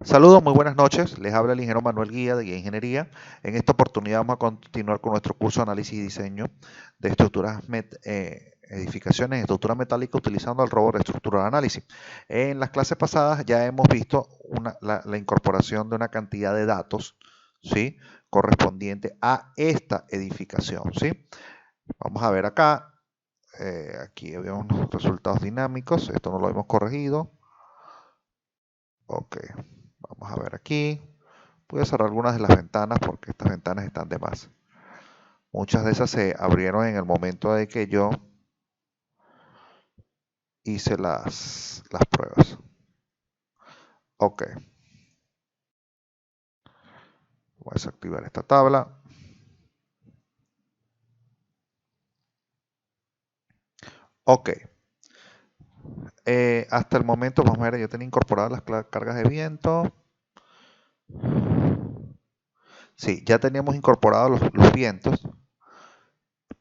Saludos, muy buenas noches. Les habla el ingeniero Manuel Guía de Guía Ingeniería. En esta oportunidad vamos a continuar con nuestro curso de análisis y diseño de edificaciones en estructura metálica utilizando el robot de estructura de análisis. En las clases pasadas ya hemos visto la incorporación de una cantidad de datos, ¿sí? Correspondiente a esta edificación, ¿sí? Vamos a ver acá. Aquí vemos los resultados dinámicos. Esto no lo hemos corregido. Ok, vamos a ver aquí. Voy a cerrar algunas de las ventanas porque estas ventanas están de más. Muchas de esas se abrieron en el momento de que yo hice las pruebas. Ok, voy a desactivar esta tabla. Ok, hasta el momento, vamos a ver, yo tenía incorporadas las cargas de viento. Sí, ya teníamos incorporados los vientos.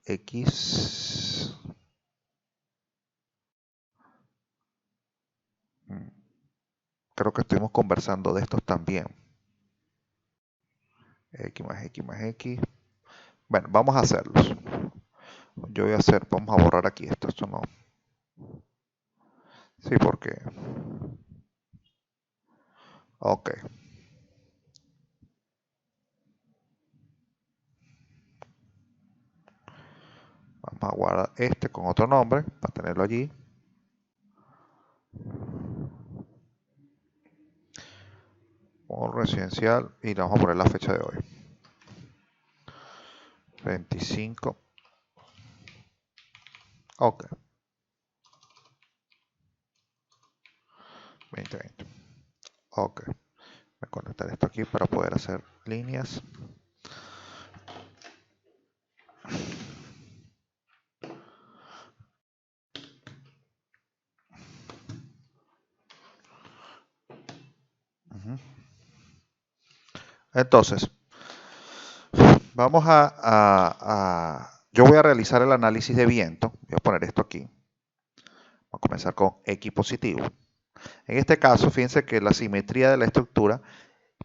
X. mm, Creo que estuvimos conversando de estos también. X más X más X. Bueno, vamos a hacerlos. Yo voy a hacer, vamos a borrar aquí esto no. Sí, porque. Ok, vamos a guardar este con otro nombre para tenerlo allí. Como residencial y le vamos a poner la fecha de hoy. 25. Ok, 2020. Ok, voy a conectar esto aquí para poder hacer líneas. Entonces, vamos yo voy a realizar el análisis de viento. Voy a poner esto aquí. Vamos a comenzar con X positivo. En este caso, fíjense que la simetría de la estructura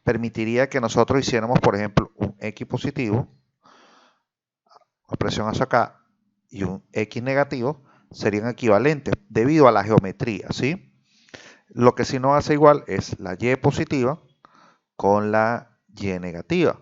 permitiría que nosotros hiciéramos, por ejemplo, un X positivo, una presión hacia acá, y un X negativo, serían equivalentes debido a la geometría, ¿sí? Lo que sí no hace igual es la Y positiva con la Y negativa.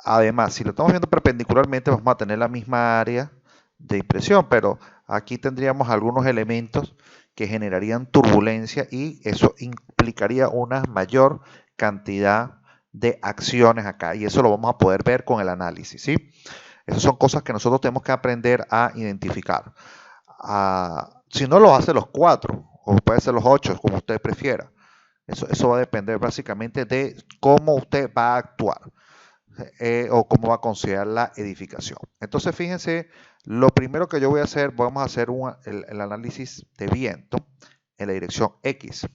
Además, si lo estamos viendo perpendicularmente, vamos a tener la misma área de impresión, pero aquí tendríamos algunos elementos que generarían turbulencia y eso implicaría una mayor cantidad de acciones acá. Y eso lo vamos a poder ver con el análisis, ¿sí? Esas son cosas que nosotros tenemos que aprender a identificar. Si no lo hace los 4, o puede ser los 8, como usted prefiera. Eso va a depender básicamente de cómo usted va a actuar o cómo va a considerar la edificación. Entonces, fíjense, lo primero que yo voy a hacer, vamos a hacer el análisis de viento en la dirección X.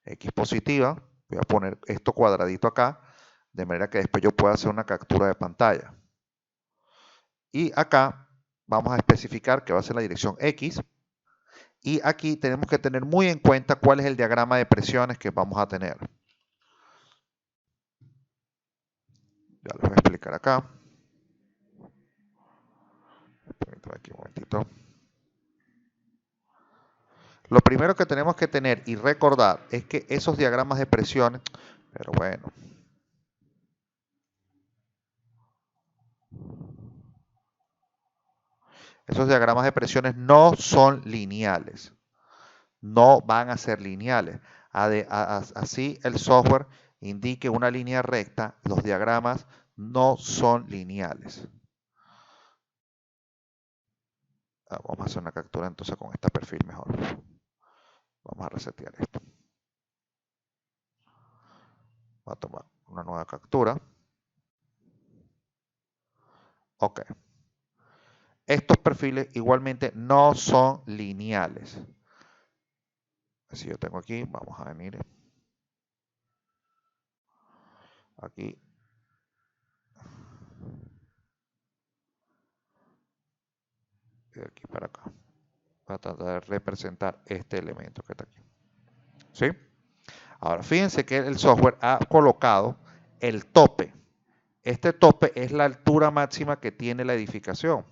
X positiva, voy a poner esto cuadradito acá, de manera que después yo pueda hacer una captura de pantalla. Y acá vamos a especificar que va a ser la dirección X. Y aquí tenemos que tener muy en cuenta cuál es el diagrama de presiones que vamos a tener. Ya les voy a explicar acá. Permítanme aquí un momentito. Lo primero que tenemos que tener y recordar es que esos diagramas de presiones, pero bueno, esos diagramas de presiones no son lineales, no van a ser lineales. Así el software indique una línea recta, los diagramas no son lineales. Vamos a hacer una captura entonces con este perfil mejor. Vamos a resetear esto. Voy a tomar una nueva captura. Ok. Estos perfiles igualmente no son lineales. Si yo tengo aquí, vamos a venir aquí. De aquí para acá. Voy a tratar de representar este elemento que está aquí. ¿Sí? Ahora, fíjense que el software ha colocado el tope. Este tope es la altura máxima que tiene la edificación,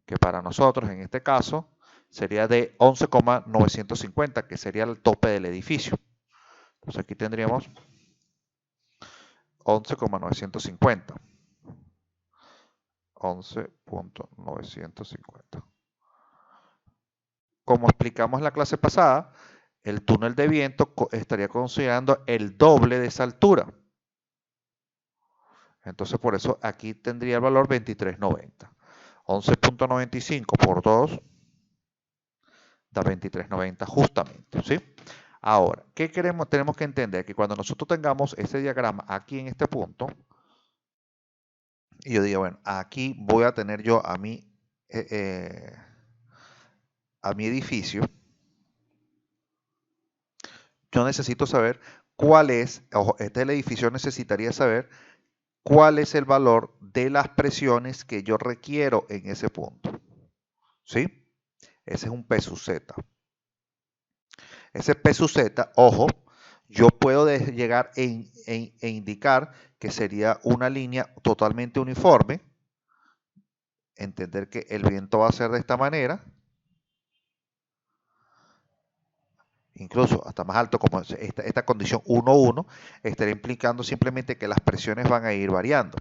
que para nosotros en este caso sería de 11,950, que sería el tope del edificio. Entonces aquí tendríamos 11,950. 11.950. Como explicamos en la clase pasada, el túnel de viento estaría considerando el doble de esa altura. Entonces por eso aquí tendría el valor 2390. 11.95 por 2 da 2390 justamente, ¿sí? Ahora, ¿qué queremos? Tenemos que entender que cuando nosotros tengamos ese diagrama aquí en este punto, y yo digo, bueno, aquí voy a tener yo a mi edificio, yo necesito saber cuál es, ojo, este es el edificio, necesitaría saber cuál es el valor de las presiones que yo requiero en ese punto, ¿sí? Ese es un P sub Z. Ese P sub Z, ojo, yo puedo llegar e indicar que sería una línea totalmente uniforme, entender que el viento va a ser de esta manera, incluso hasta más alto, como esta condición 1,1, estaría implicando simplemente que las presiones van a ir variando,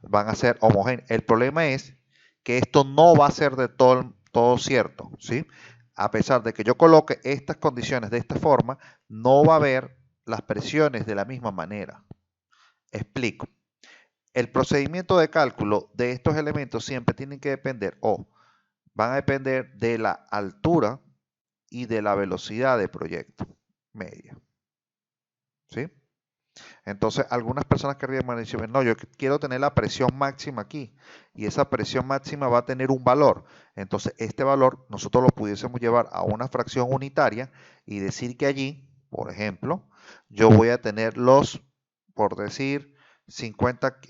van a ser homogéneas. El problema es que esto no va a ser de todo cierto, ¿sí? A pesar de que yo coloque estas condiciones de esta forma, no va a haber las presiones de la misma manera. Explico. El procedimiento de cálculo de estos elementos siempre tienen que depender, o van a depender de la altura y de la velocidad de proyecto media. ¿Sí? Entonces, algunas personas querrían decir, no, yo quiero tener la presión máxima aquí y esa presión máxima va a tener un valor. Entonces, este valor nosotros lo pudiésemos llevar a una fracción unitaria y decir que allí, por ejemplo, yo voy a tener por decir, 50,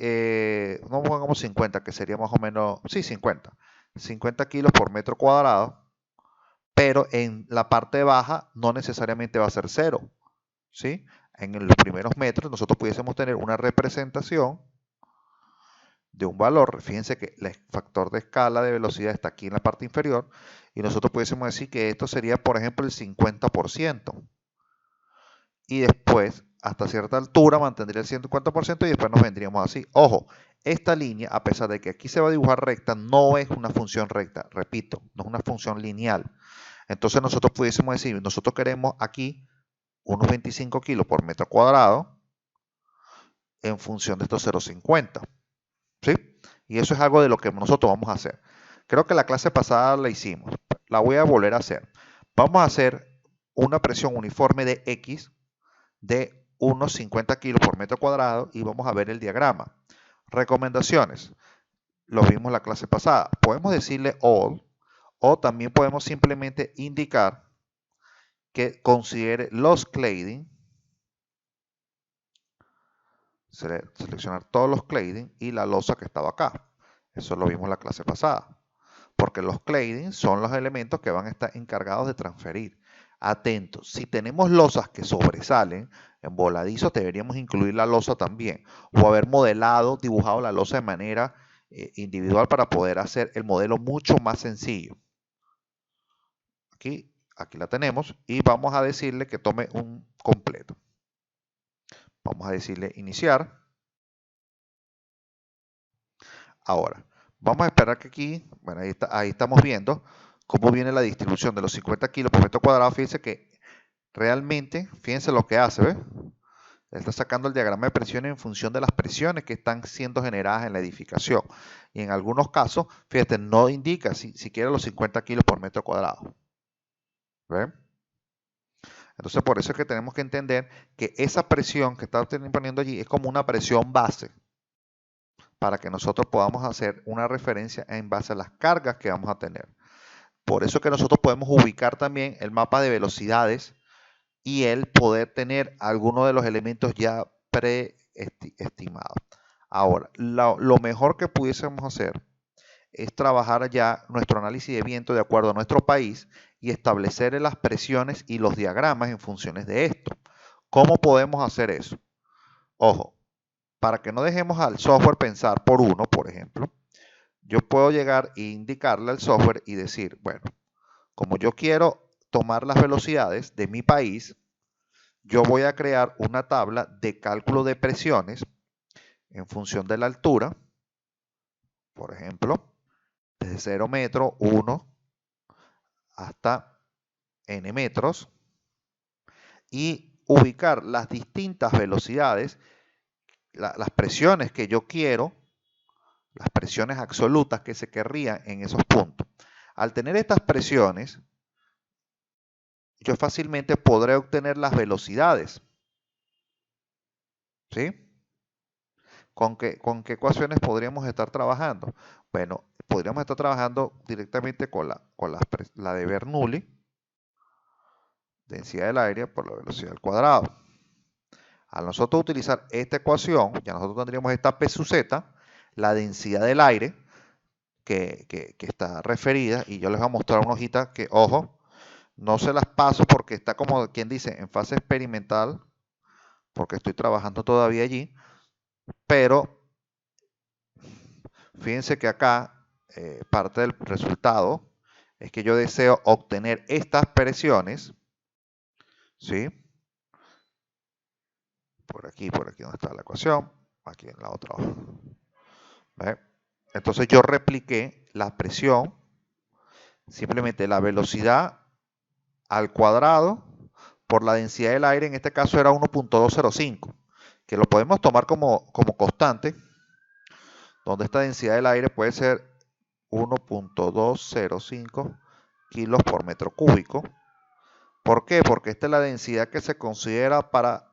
no pongamos 50, que sería más o menos, sí, 50 kilos por metro cuadrado, pero en la parte baja no necesariamente va a ser 0, ¿sí? En los primeros metros nosotros pudiésemos tener una representación de un valor. Fíjense que el factor de escala de velocidad está aquí en la parte inferior y nosotros pudiésemos decir que esto sería, por ejemplo, el 50%. Y después, hasta cierta altura, mantendría el 150% y después nos vendríamos así. Ojo, esta línea, a pesar de que aquí se va a dibujar recta, no es una función recta. Repito, no es una función lineal. Entonces nosotros pudiésemos decir, nosotros queremos aquí unos 25 kilos por metro cuadrado en función de estos 0,50. ¿Sí? Y eso es algo de lo que nosotros vamos a hacer. Creo que la clase pasada la hicimos. La voy a volver a hacer. Vamos a hacer una presión uniforme de X de unos 50 kilos por metro cuadrado y vamos a ver el diagrama. Recomendaciones. Lo vimos la clase pasada. Podemos decirle all o también podemos simplemente indicar que considere los cladding, seleccionar todos los cladding y la losa que estaba acá. Eso lo vimos en la clase pasada. Porque los cladding son los elementos que van a estar encargados de transferir. Atentos, si tenemos losas que sobresalen, en voladizos deberíamos incluir la losa también. O haber modelado, dibujado la losa de manera individual para poder hacer el modelo mucho más sencillo. Aquí la tenemos y vamos a decirle que tome un completo. Vamos a decirle iniciar. Ahora, vamos a esperar que aquí, bueno, ahí estamos viendo cómo viene la distribución de los 50 kilos por metro cuadrado. Fíjense que realmente, fíjense lo que hace, ¿ves? Está sacando el diagrama de presiones en función de las presiones que están siendo generadas en la edificación. Y en algunos casos, fíjate, no indica siquiera los 50 kilos por metro cuadrado. ¿Ven? Entonces, por eso es que tenemos que entender que esa presión que está poniendo allí es como una presión base para que nosotros podamos hacer una referencia en base a las cargas que vamos a tener. Por eso que nosotros podemos ubicar también el mapa de velocidades y el poder tener algunos de los elementos ya preestimados. Ahora, lo mejor que pudiésemos hacer es trabajar ya nuestro análisis de viento de acuerdo a nuestro país y establecer las presiones y los diagramas en funciones de esto. ¿Cómo podemos hacer eso? Ojo, para que no dejemos al software pensar por uno, por ejemplo, yo puedo llegar e indicarle al software y decir, bueno, como yo quiero tomar las velocidades de mi país, yo voy a crear una tabla de cálculo de presiones en función de la altura, por ejemplo, desde 0 metros, 1 hasta n metros, y ubicar las distintas velocidades, las presiones que yo quiero, las presiones absolutas que se querrían en esos puntos. Al tener estas presiones, yo fácilmente podré obtener las velocidades. ¿Sí? ¿Con qué ecuaciones podríamos estar trabajando? Bueno, podríamos estar trabajando directamente con la de Bernoulli, densidad del aire por la velocidad al cuadrado. Al nosotros utilizar esta ecuación, ya nosotros tendríamos esta P sub Z, la densidad del aire, que está referida, y yo les voy a mostrar una hojita que, ojo, no se las paso porque está como quien dice en fase experimental, porque estoy trabajando todavía allí, pero fíjense que acá parte del resultado es que yo deseo obtener estas presiones, ¿sí? Por aquí donde está la ecuación, aquí en la otra hoja. ¿Ve? Entonces yo repliqué la presión, simplemente la velocidad al cuadrado por la densidad del aire, en este caso era 1.205, que lo podemos tomar como constante, donde esta densidad del aire puede ser 1.205 kilos por metro cúbico. ¿Por qué? Porque esta es la densidad que se considera para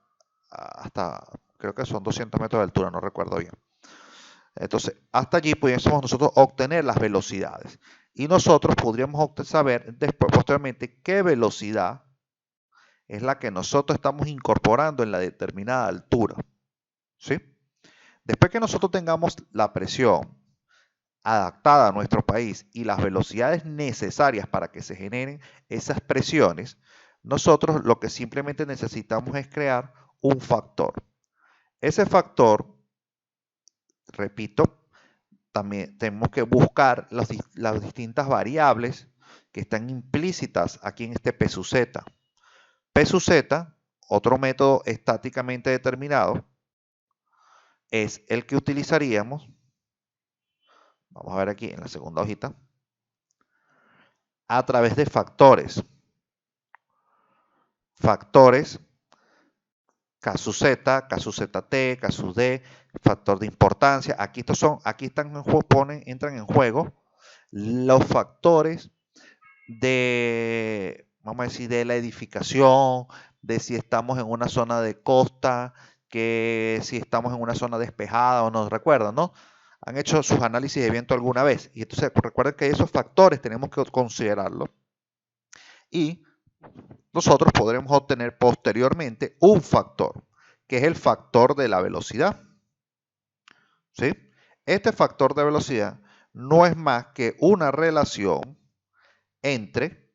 hasta, creo que son 200 metros de altura, no recuerdo bien. Entonces, hasta allí pudiésemos nosotros obtener las velocidades. Y nosotros podríamos saber después, posteriormente, qué velocidad es la que nosotros estamos incorporando en la determinada altura. ¿Sí? Después que nosotros tengamos la presión adaptada a nuestro país y las velocidades necesarias para que se generen esas presiones, nosotros lo que simplemente necesitamos es crear un factor. Ese factor, repito, también tenemos que buscar las distintas variables que están implícitas aquí en este P sub Z. P sub Z, otro método estáticamente determinado, es el que utilizaríamos, vamos a ver aquí en la segunda hojita, a través de factores. Factores K sub Z, K sub ZT, K sub D, factor de importancia. Aquí están en juego, entran en juego los factores de, vamos a decir, de la edificación, de si estamos en una zona de costa, que si estamos en una zona despejada o no, recuerdan, ¿no? Han hecho sus análisis de viento alguna vez. Y entonces recuerden que esos factores tenemos que considerarlos. Y nosotros podremos obtener posteriormente un factor, que es el factor de la velocidad. ¿Sí? Este factor de velocidad no es más que una relación entre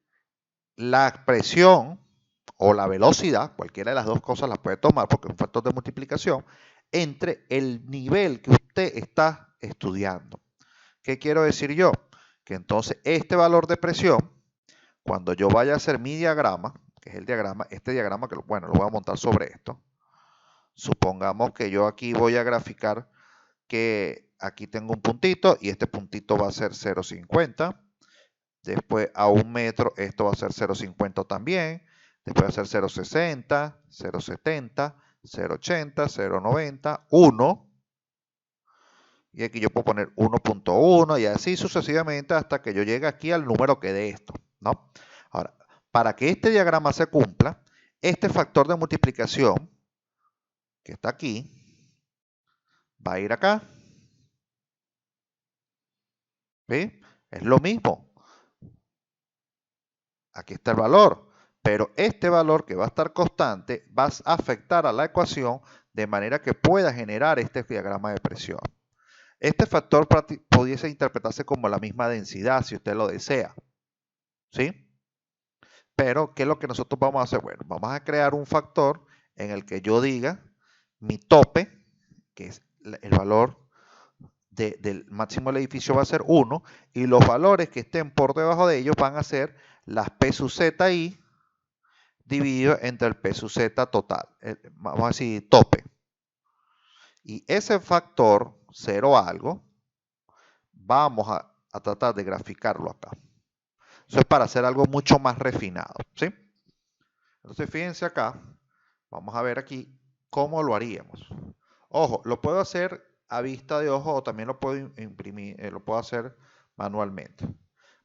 la presión o la velocidad, cualquiera de las dos cosas las puede tomar porque es un factor de multiplicación, entre el nivel que usted está estudiando. ¿Qué quiero decir yo? Que entonces este valor de presión, cuando yo vaya a hacer mi diagrama, que es el diagrama, este diagrama que, bueno, lo voy a montar sobre esto. Supongamos que yo aquí voy a graficar que aquí tengo un puntito y este puntito va a ser 0,50. Después a 1 metro esto va a ser 0,50 también. Después va a ser 0,60, 0,70, 0,80, 0,90, 1. Y aquí yo puedo poner 1.1 y así sucesivamente hasta que yo llegue aquí al número que dé esto, ¿no? Ahora, para que este diagrama se cumpla, este factor de multiplicación que está aquí va a ir acá. ¿Sí? Es lo mismo. Aquí está el valor, pero este valor que va a estar constante va a afectar a la ecuación de manera que pueda generar este diagrama de presión. Este factor pudiese interpretarse como la misma densidad, si usted lo desea, ¿sí? Pero, ¿qué es lo que nosotros vamos a hacer? Bueno, vamos a crear un factor en el que yo diga mi tope, que es el valor del máximo del edificio va a ser 1, y los valores que estén por debajo de ellos van a ser las P sub ZI dividido entre el P sub Z total. Vamos a decir tope. Y ese factor 0 algo, vamos a tratar de graficarlo acá. Eso es para hacer algo mucho más refinado, ¿sí? Entonces, fíjense acá, vamos a ver aquí cómo lo haríamos. Ojo, lo puedo hacer a vista de ojo o también lo puedo imprimir, lo puedo hacer manualmente.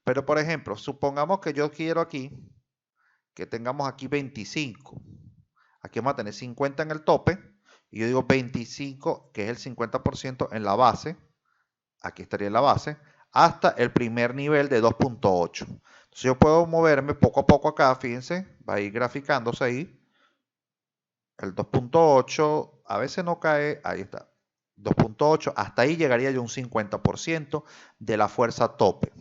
Pero, por ejemplo, supongamos que yo quiero aquí, que tengamos aquí 25. Aquí vamos a tener 50 en el tope, y yo digo 25, que es el 50% en la base. Aquí estaría en la base, hasta el primer nivel de 2.8. Entonces yo puedo moverme poco a poco acá, fíjense, va a ir graficándose ahí. El 2.8, a veces no cae, ahí está. 2.8, hasta ahí llegaría yo un 50% de la fuerza tope.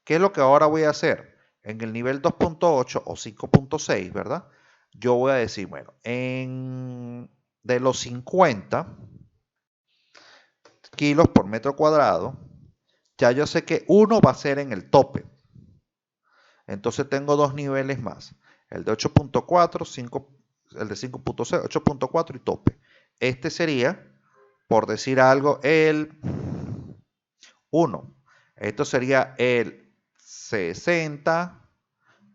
¿Qué es lo que ahora voy a hacer? En el nivel 2.8 o 5.6, ¿verdad? Yo voy a decir, bueno, de los 50 kilos por metro cuadrado, ya yo sé que uno va a ser en el tope. Entonces tengo dos niveles más. El de 8.4, el de 5.6, 8.4 y tope. Este sería, por decir algo, el 1. Esto sería el 60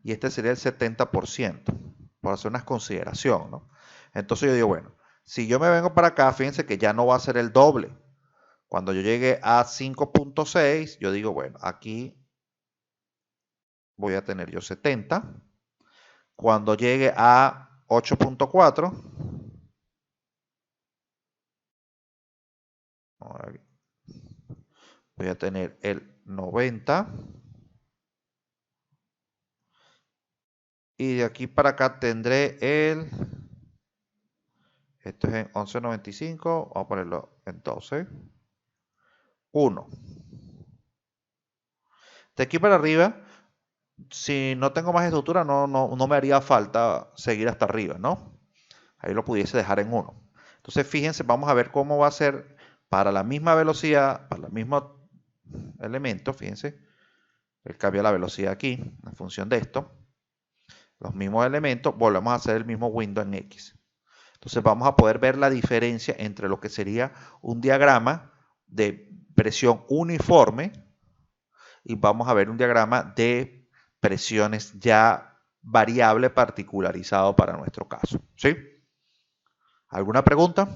y este sería el 70%, por hacer una consideración, ¿no? Entonces yo digo, bueno, si yo me vengo para acá, fíjense que ya no va a ser el doble. Cuando yo llegue a 5.6, yo digo, bueno, aquí voy a tener yo 70. Cuando llegue a 8.4, voy a tener el 90. Y de aquí para acá tendré esto es en 11.95, vamos a ponerlo en 12. 1. De aquí para arriba, si no tengo más estructura, no me haría falta seguir hasta arriba, ¿no? Ahí lo pudiese dejar en 1. Entonces, fíjense, vamos a ver cómo va a ser para la misma velocidad, para el mismo elemento, fíjense. Él cambia la velocidad aquí, en función de esto. Los mismos elementos, volvemos a hacer el mismo window en X. Entonces, vamos a poder ver la diferencia entre lo que sería un diagrama de presión uniforme y vamos a ver un diagrama de presiones ya variable particularizado para nuestro caso. ¿Sí? ¿Alguna pregunta?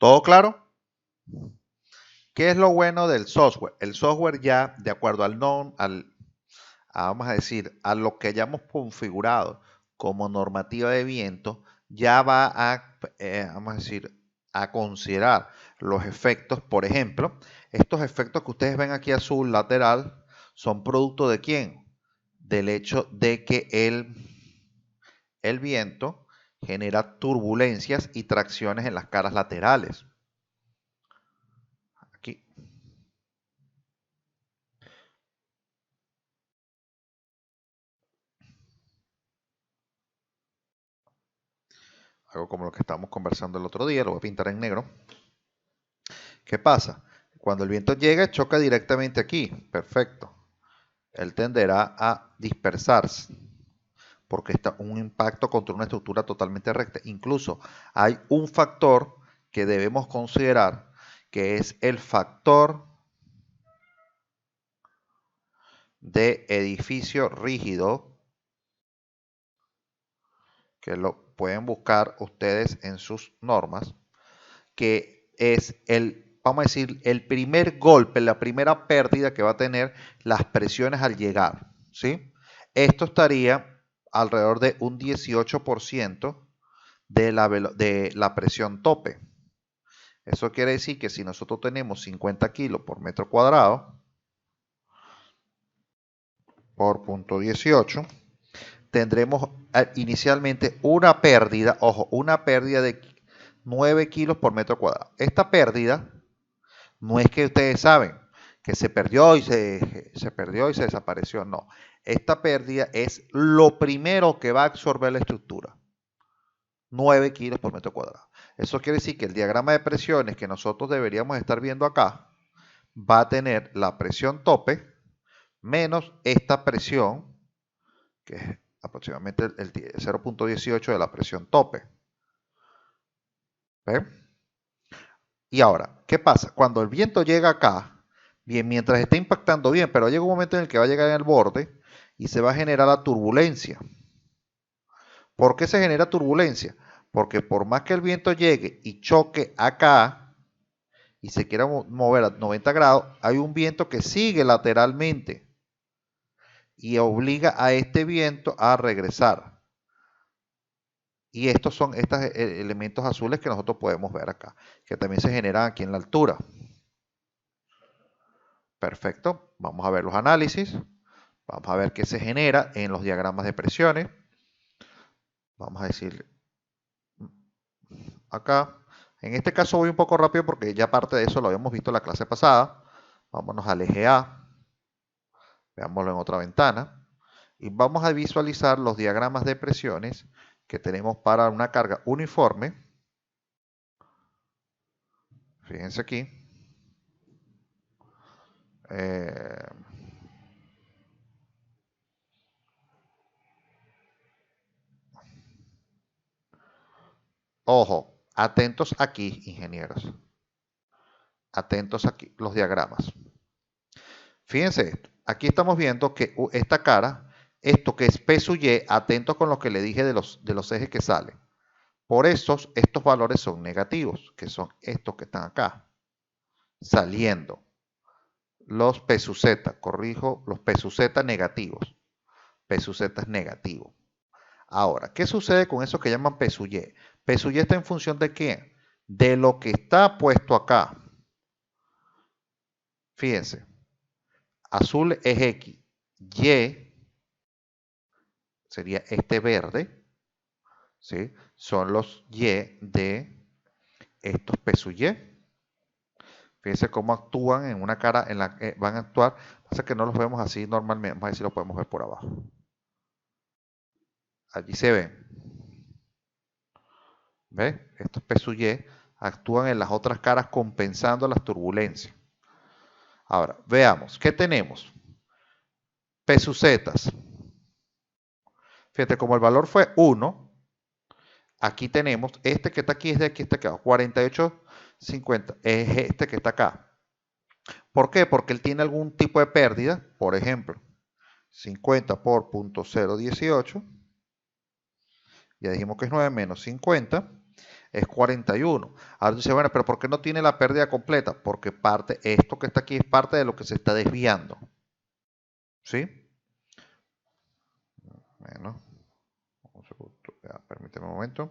¿Todo claro? ¿Qué es lo bueno del software? El software ya, de acuerdo vamos a decir, a lo que hayamos configurado como normativa de viento, ya va vamos a decir, a considerar los efectos. Por ejemplo, estos efectos que ustedes ven aquí azul lateral son producto de ¿quién? Del hecho de que el viento genera turbulencias y tracciones en las caras laterales. Aquí. Algo como lo que estábamos conversando el otro día, lo voy a pintar en negro. ¿Qué pasa? Cuando el viento llega, choca directamente aquí. Perfecto. Él tenderá a dispersarse porque está un impacto contra una estructura totalmente recta. Incluso hay un factor que debemos considerar, que es el factor de edificio rígido, que lo pueden buscar ustedes en sus normas, que es vamos a decir, el primer golpe, la primera pérdida que va a tener las presiones al llegar, ¿sí? Esto estaría alrededor de un 18% de la presión tope. Eso quiere decir que si nosotros tenemos 50 kilos por metro cuadrado, por punto 18, tendremos inicialmente una pérdida, ojo, una pérdida de 9 kilos por metro cuadrado. Esta pérdida no es que ustedes saben que se perdió y se perdió y se desapareció, no. Esta pérdida es lo primero que va a absorber la estructura. 9 kilos por metro cuadrado. Eso quiere decir que el diagrama de presiones que nosotros deberíamos estar viendo acá va a tener la presión tope menos esta presión, que es aproximadamente el 0.18 de la presión tope. ¿Ven? Y ahora, ¿qué pasa? Cuando el viento llega acá, bien, mientras está impactando bien, pero llega un momento en el que va a llegar en el borde y se va a generar la turbulencia. ¿Por qué se genera turbulencia? Porque por más que el viento llegue y choque acá y se quiera mover a 90 grados, hay un viento que sigue lateralmente y obliga a este viento a regresar. Y estos son estos elementos azules que nosotros podemos ver acá, que también se generan aquí en la altura. Perfecto, vamos a ver los análisis. Vamos a ver qué se genera en los diagramas de presiones. Vamos a decir acá. En este caso voy un poco rápido porque ya parte de eso lo habíamos visto en la clase pasada. Vámonos al eje A. Veámoslo en otra ventana. Y vamos a visualizar los diagramas de presiones que tenemos para una carga uniforme. Fíjense aquí. Ojo, atentos aquí, ingenieros. Atentos aquí, los diagramas. Fíjense esto. Aquí estamos viendo que esta cara, esto que es P sub Y, atentos con lo que le dije de los ejes que salen. Por eso estos valores son negativos, que son estos que están acá, saliendo. Los P sub Z, corrijo, los P sub Z negativos. P sub Z es negativo. Ahora, ¿qué sucede con eso que llaman P sub Y? P sub Y está en función de qué? De lo que está puesto acá. Fíjense, azul es X, Y sería este verde, ¿sí? Son los Y de estos P sub Y. Fíjense cómo actúan en una cara en la que van a actuar. Pasa que no los vemos así normalmente. Vamos a ver si lo podemos ver por abajo. Allí se ven. ¿Ves? Estos P sub Y actúan en las otras caras compensando las turbulencias. Ahora, veamos. ¿Qué tenemos? P sub Z. Fíjate, como el valor fue 1, aquí tenemos este que está aquí, es de aquí, este que está 48,50. Es este que está acá. ¿Por qué? Porque él tiene algún tipo de pérdida. Por ejemplo, 50 por 0.018. Ya dijimos que es 9 menos 50 es 41. Ahora dice, bueno, pero ¿por qué no tiene la pérdida completa? Porque esto que está aquí es parte de lo que se está desviando. ¿Sí? Bueno, permíteme un momento.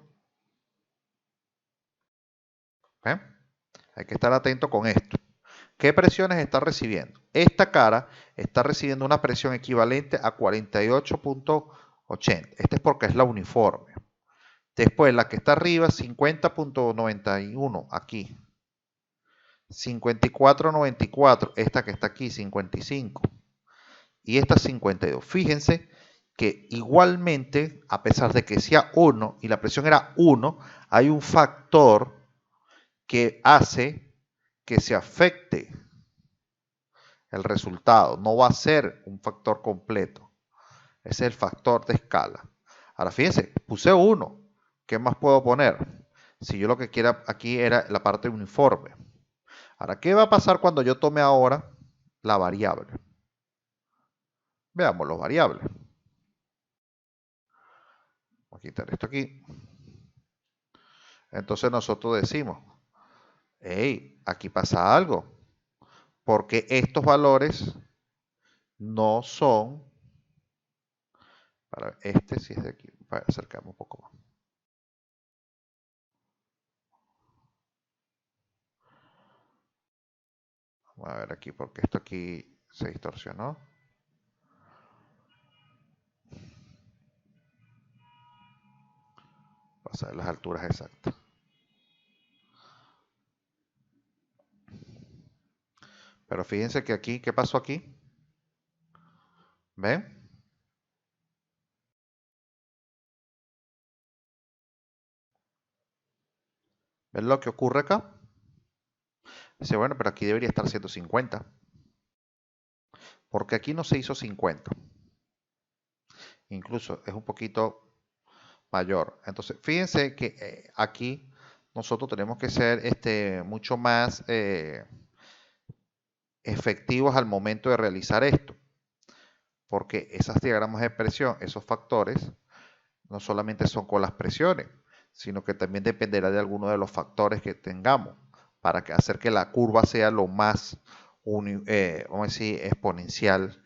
¿Eh? Hay que estar atento con esto. ¿Qué presiones está recibiendo? Esta cara está recibiendo una presión equivalente a 48,80. Este es porque es la uniforme. Después la que está arriba, 50,91 aquí. 54,94, esta que está aquí, 55. Y esta 52. Fíjense que igualmente, a pesar de que sea 1 y la presión era 1, hay un factor que hace que se afecte el resultado. No va a ser un factor completo. Ese es el factor de escala. Ahora fíjense, puse 1. ¿Qué más puedo poner? Si yo lo que quiera aquí era la parte uniforme. Ahora, ¿qué va a pasar cuando yo tome ahora la variable? Veamos los variables. Voy a quitar esto aquí. Entonces nosotros decimos, hey, aquí pasa algo. Porque estos valores no son, para este si es de aquí, para acercarme un poco más. Vamos a ver aquí, porque esto aquí se distorsionó. Vamos a ver las alturas exactas. Pero fíjense que aquí, ¿qué pasó aquí? ¿Ven? ¿Ven lo que ocurre acá? Dice, bueno, pero aquí debería estar 150. Porque aquí no se hizo 50. Incluso es un poquito mayor. Entonces, fíjense que aquí nosotros tenemos que ser mucho más efectivos al momento de realizar esto. Porque esos diagramas de presión, esos factores, no solamente son con las presiones, sino que también dependerá de alguno de los factores que tengamos para hacer que la curva sea lo más, vamos a decir, exponencial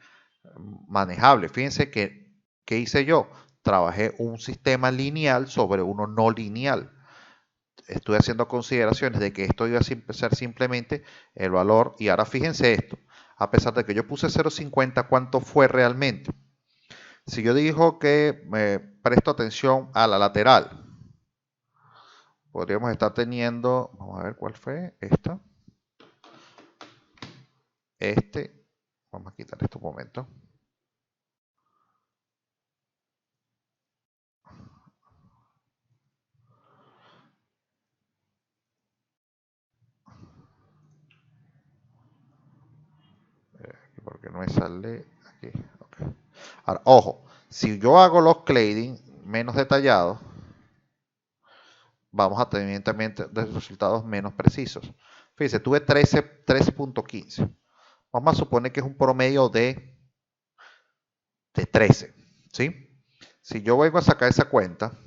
manejable. Fíjense que, ¿qué hice yo? Trabajé un sistema lineal sobre uno no lineal. Estoy haciendo consideraciones de que esto iba a ser simplemente el valor. Y ahora fíjense esto. A pesar de que yo puse 0,50, ¿cuánto fue realmente? Si yo digo que me presto atención a la lateral, podríamos estar teniendo, vamos a ver cuál fue, esta, vamos a quitar esto un momento. Porque no me sale aquí. Okay. Ahora, ojo, si yo hago los cladding menos detallados, vamos a tener también resultados menos precisos. Fíjense, tuve 13.15. Vamos a suponer que es un promedio de 13. ¿Sí? Si yo vengo a sacar esa cuenta,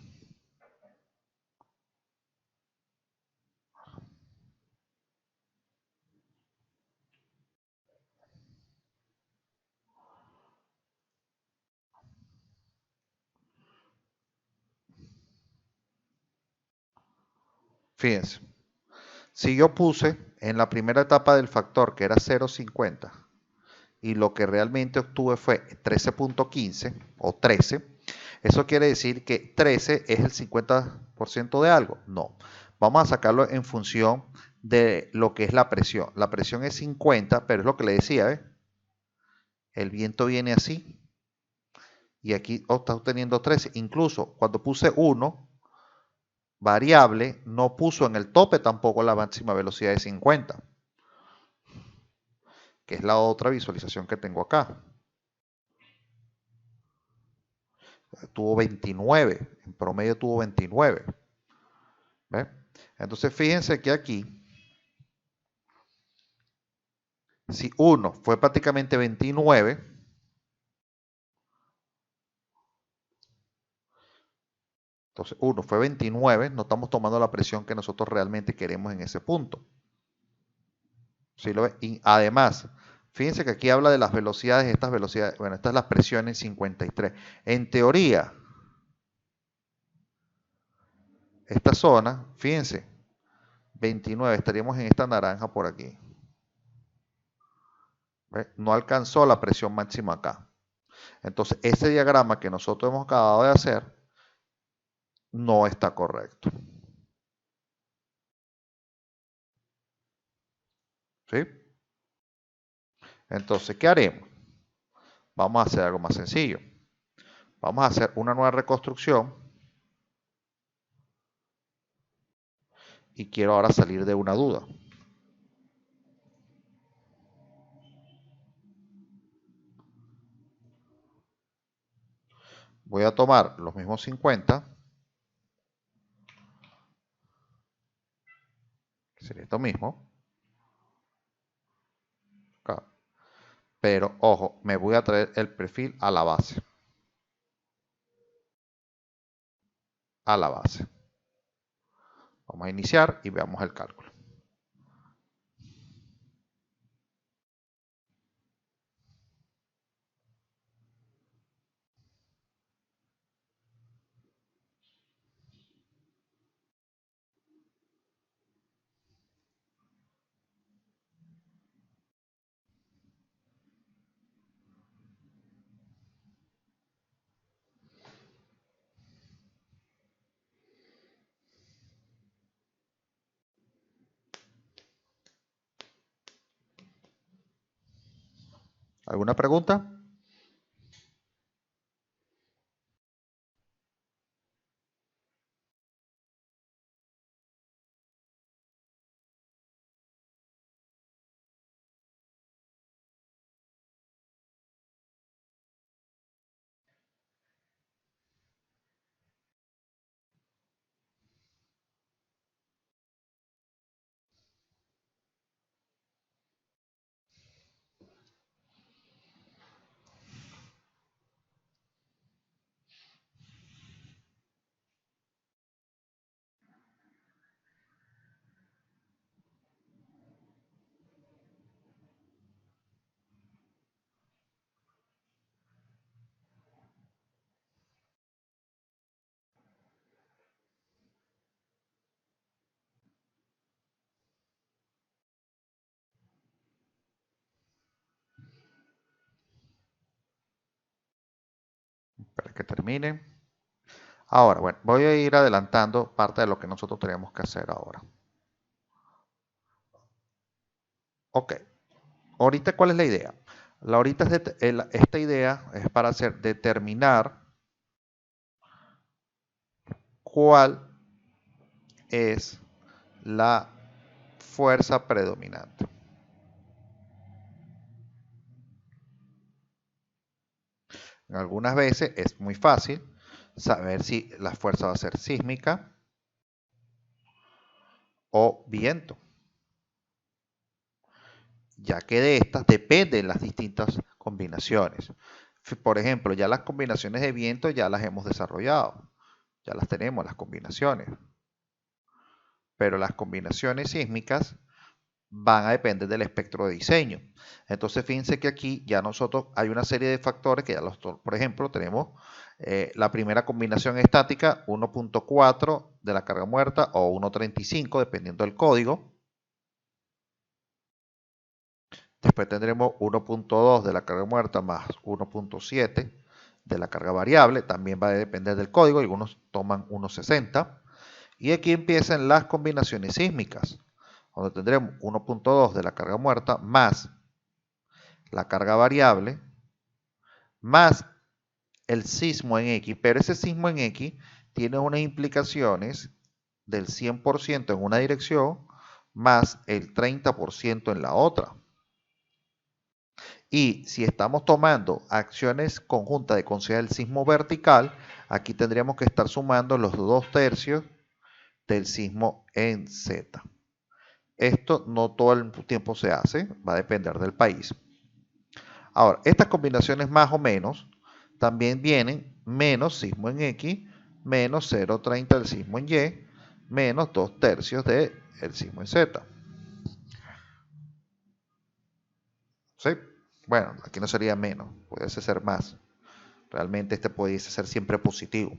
fíjense, si yo puse en la primera etapa del factor que era 0,50 y lo que realmente obtuve fue 13.15 o 13, ¿eso quiere decir que 13 es el 50% de algo? No. Vamos a sacarlo en función de lo que es la presión. La presión es 50, pero es lo que le decía, ¿eh? El viento viene así y aquí está obteniendo 13. Incluso cuando puse 1, variable, no puso en el tope tampoco la máxima velocidad de 50, que es la otra visualización que tengo acá. Tuvo 29, en promedio tuvo 29. ¿Ve? Entonces fíjense que aquí, si 1 fue prácticamente 29, entonces 1 fue 29, no estamos tomando la presión que nosotros realmente queremos en ese punto. ¿Sí lo ve? Y además, fíjense que aquí habla de las velocidades, estas velocidades, bueno, estas son las presiones 53. En teoría, esta zona, fíjense, 29, estaríamos en esta naranja por aquí. ¿Ve? No alcanzó la presión máxima acá. Entonces, ese diagrama que nosotros hemos acabado de hacer no está correcto. ¿Sí? Entonces, ¿qué haremos? Vamos a hacer algo más sencillo. Vamos a hacer una nueva reconstrucción y quiero ahora salir de una duda. Voy a tomar los mismos 50, que sería esto mismo, acá. Pero ojo, me voy a traer el perfil a la base. A la base. Vamos a iniciar y veamos el cálculo. ¿Alguna pregunta? Para que termine. Ahora, bueno, voy a ir adelantando parte de lo que nosotros tenemos que hacer ahora. Ok, ahorita, ¿cuál es la idea? Esta idea es para determinar cuál es la fuerza predominante. Algunas veces es muy fácil saber si la fuerza va a ser sísmica o viento, ya que de estas dependen las distintas combinaciones. Por ejemplo, ya las combinaciones de viento ya las hemos desarrollado, ya las tenemos las combinaciones, pero las combinaciones sísmicas van a depender del espectro de diseño. Entonces, fíjense que aquí ya nosotros hay una serie de factores que ya por ejemplo, tenemos la primera combinación estática 1.4 de la carga muerta o 1.35 dependiendo del código. Después tendremos 1.2 de la carga muerta más 1.7 de la carga variable. También va a depender del código. Algunos toman 1.60. Y aquí empiezan las combinaciones sísmicas, donde tendremos 1.2 de la carga muerta más la carga variable más el sismo en X. Pero ese sismo en X tiene unas implicaciones del 100% en una dirección más el 30% en la otra. Y si estamos tomando acciones conjuntas de considerar el sismo vertical, aquí tendríamos que estar sumando los 2/3 del sismo en Z. Esto no todo el tiempo se hace, va a depender del país. Ahora, estas combinaciones más o menos también vienen menos sismo en X, menos 0.30 del sismo en Y, menos 2/3 del sismo en Z. ¿Sí? Bueno, aquí no sería menos, pudiese ser más. Realmente este pudiese ser siempre positivo.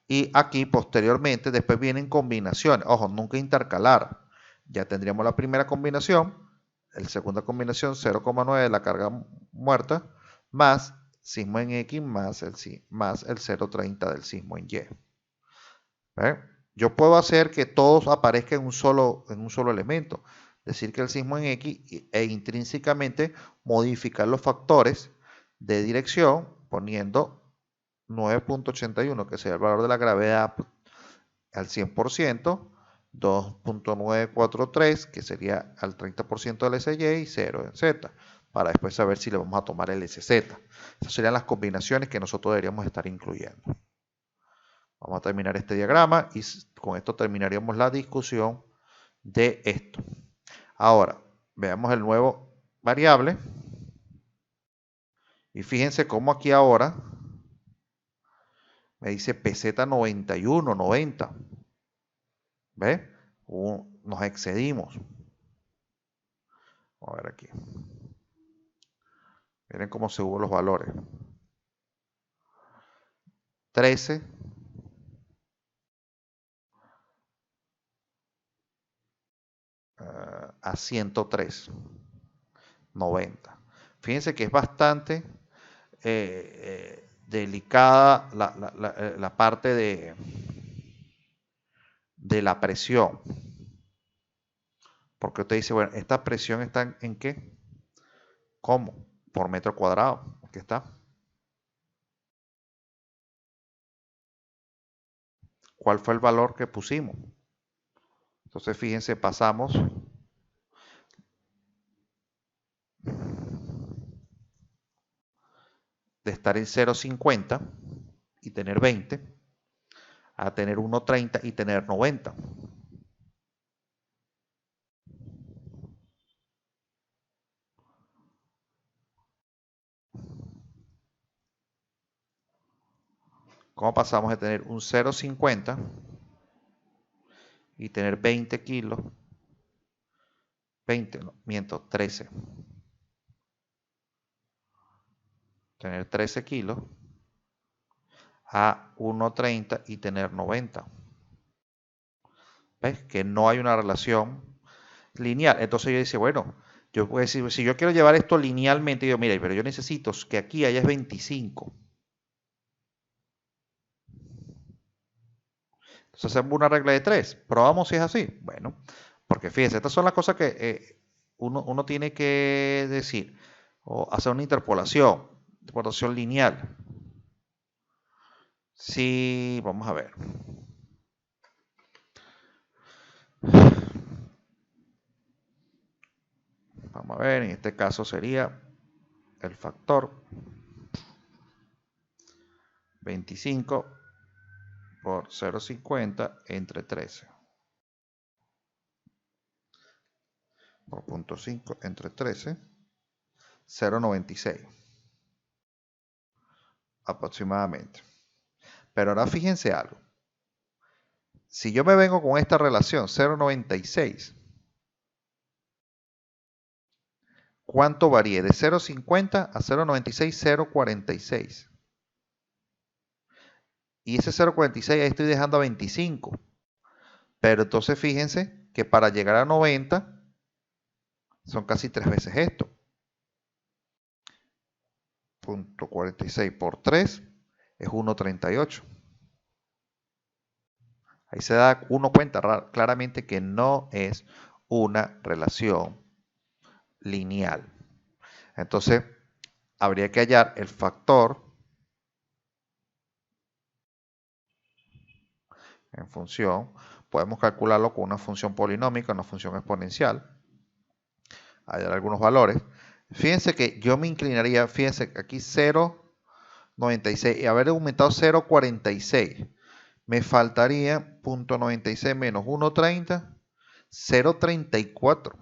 Y aquí posteriormente después vienen combinaciones. Ojo, nunca intercalar. Ya tendríamos la primera combinación, la segunda combinación 0,9 de la carga muerta, más sismo en X más el 0.30 del sismo en Y. ¿Ve? Yo puedo hacer que todos aparezcan en un solo elemento. Decir que el sismo en X e intrínsecamente modificar los factores de dirección poniendo 9.81, que sería el valor de la gravedad al 100%, 2.943, que sería al 30% del SY y 0 en Z, para después saber si le vamos a tomar el SZ. Esas serían las combinaciones que nosotros deberíamos estar incluyendo. Vamos a terminar este diagrama y con esto terminaríamos la discusión de esto. Ahora, veamos el nuevo variable. Y fíjense cómo aquí ahora me dice PZ 91, 90. ¿Ve? Nos excedimos. Vamos a ver aquí. Miren cómo se hubo los valores. 13. A 103. 90. Fíjense que es bastante delicada la parte de la presión. Porque usted dice, bueno, ¿esta presión está en qué? ¿Cómo? Por metro cuadrado. Aquí está. ¿Cuál fue el valor que pusimos? Entonces, fíjense, pasamos de estar en 0,50 y tener 20 a tener 1,30 y tener 90. ¿Cómo pasamos de tener un 0,50 y tener 20 kilos? 20, no, miento, 13. Tener 13 kilos a 1,30 y tener 90. ¿Ves? Que no hay una relación lineal. Entonces yo dice, bueno, yo puedo decir, si yo quiero llevar esto linealmente, yo, mira, pero yo necesito que aquí haya 25. Entonces hacemos una regla de 3. Probamos si es así. Bueno, porque fíjense, estas son las cosas que uno tiene que decir. O hacer una interpolación lineal. Sí, vamos a ver. Vamos a ver, en este caso sería el factor 25 por 0,50 entre 13. Por 0,5 entre 13, 0,96 aproximadamente. Pero ahora fíjense algo. Si yo me vengo con esta relación 0,96, ¿cuánto varía? De 0,50 a 0,96, 0,46. Y ese 0,46 ahí estoy dejando a 25. Pero entonces fíjense que para llegar a 90 son casi 3 veces esto. 0,46 por 3 es 1,38. Ahí se da uno cuenta claramente que no es una relación lineal. Entonces, habría que hallar el factor en función. Podemos calcularlo con una función polinómica, una función exponencial. Hallar algunos valores. Fíjense que yo me inclinaría, fíjense que aquí 0,96 y haber aumentado 0,46. Me faltaría 0,96 menos 1,30, 0,34.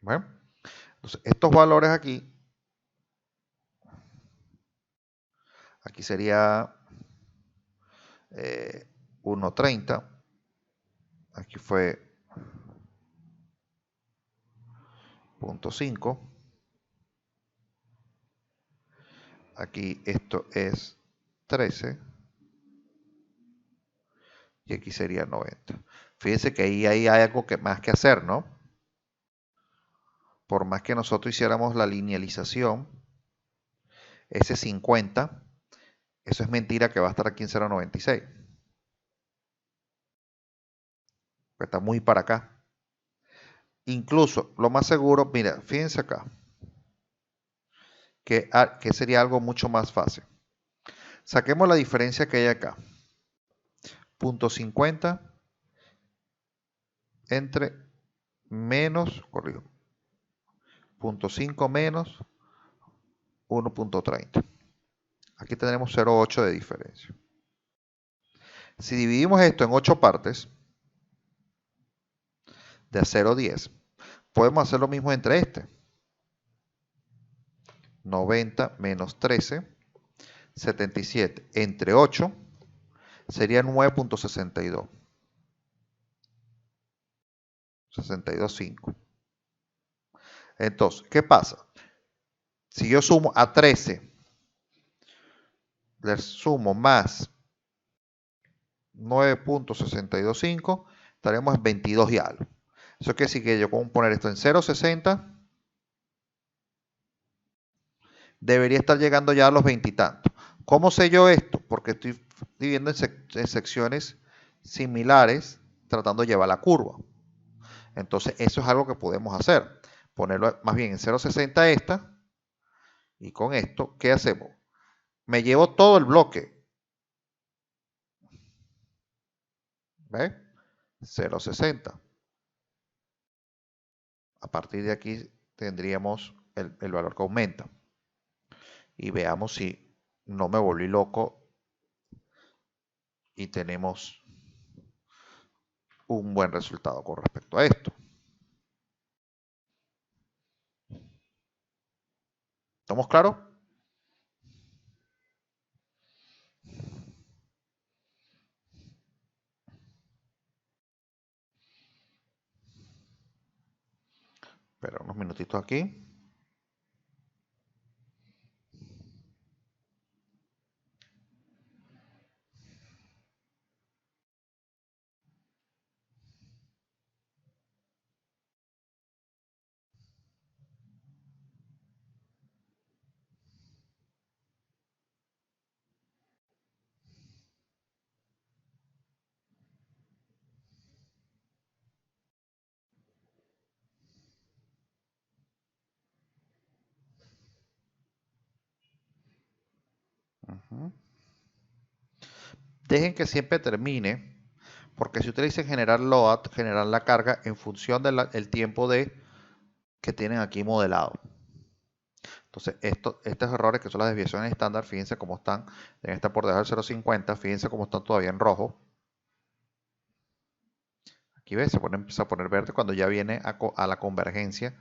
Bueno, entonces estos valores aquí sería 1,30. Aquí fue 0,5. Aquí esto es 13. Y aquí sería 90. Fíjense que ahí hay algo más que hacer, ¿no? Por más que nosotros hiciéramos la linealización, ese 50, eso es mentira que va a estar aquí en 0,96. Pues está muy para acá. Incluso, lo más seguro, mira, fíjense acá, que sería algo mucho más fácil. Saquemos la diferencia que hay acá. 0,50 entre menos, corrijo, 0,5 menos 1,30. Aquí tenemos 0,8 de diferencia. Si dividimos esto en 8 partes, de a 0,10, podemos hacer lo mismo entre este. 90 menos 13, 77 entre 8 sería 9,62. 62,5. Entonces, ¿qué pasa? Si yo sumo a 13, le sumo más 9,625, estaremos en 22 y algo. Eso quiere decir que yo puedo poner esto en 0,60, debería estar llegando ya a los 20 y tantos. ¿Cómo sé yo esto? Porque estoy dividiendo en secciones similares tratando de llevar la curva. Entonces eso es algo que podemos hacer. Ponerlo más bien en 0.60 esta. Y con esto, ¿qué hacemos? Me llevo todo el bloque. ¿Ves? 0.60. A partir de aquí tendríamos el valor que aumenta. Y veamos si no me volví loco y tenemos un buen resultado con respecto a esto. ¿Estamos claros? Espera unos minutitos aquí. Dejen que siempre termine, porque si ustedes dicen generar load, generar la carga en función del tiempo que tienen aquí modelado. Entonces, estos errores que son las desviaciones estándar, fíjense cómo están, en esta por debajo del 0.50, fíjense cómo están todavía en rojo. Aquí ves, empieza a poner verde cuando ya viene a la convergencia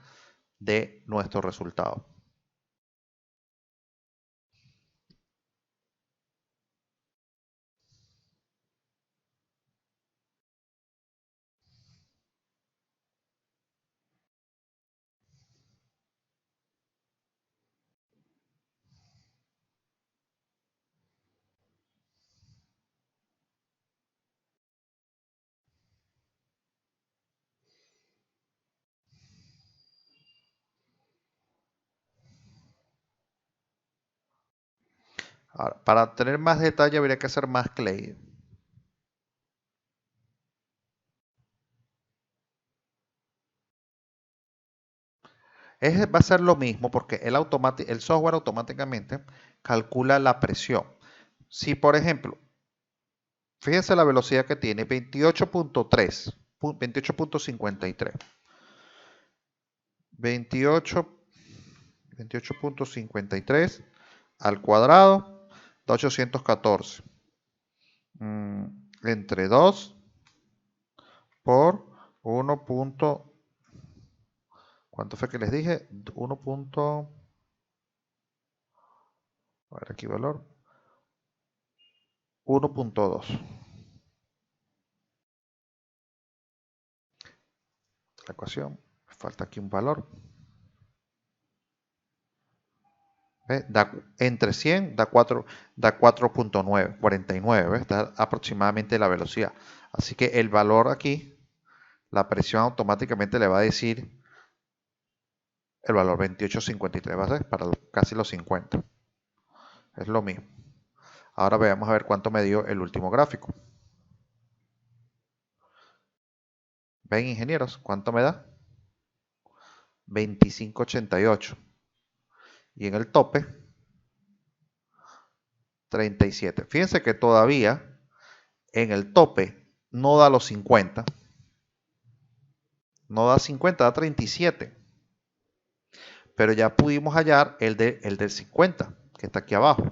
de nuestro resultado. Ahora, para tener más detalle habría que hacer más clay. Va a ser lo mismo porque el software automáticamente calcula la presión. Si, por ejemplo, fíjense la velocidad que tiene, 28.3, 28.53. 28.53 al cuadrado da 814. Entre 2 por 1. ¿Cuánto fue que les dije? 1. A ver aquí valor. 1.2. La ecuación. Falta aquí un valor. Entre 100 da 4.9, 49, está aproximadamente la velocidad. Así que el valor aquí, la presión automáticamente le va a decir el valor 28.53, va a ser para casi los 50. Es lo mismo. Ahora veamos a ver cuánto me dio el último gráfico. ¿Ven, ingenieros? ¿Cuánto me da? 25.88. Y en el tope, 37. Fíjense que todavía en el tope no da los 50. No da 50, da 37. Pero ya pudimos hallar el del 50, que está aquí abajo.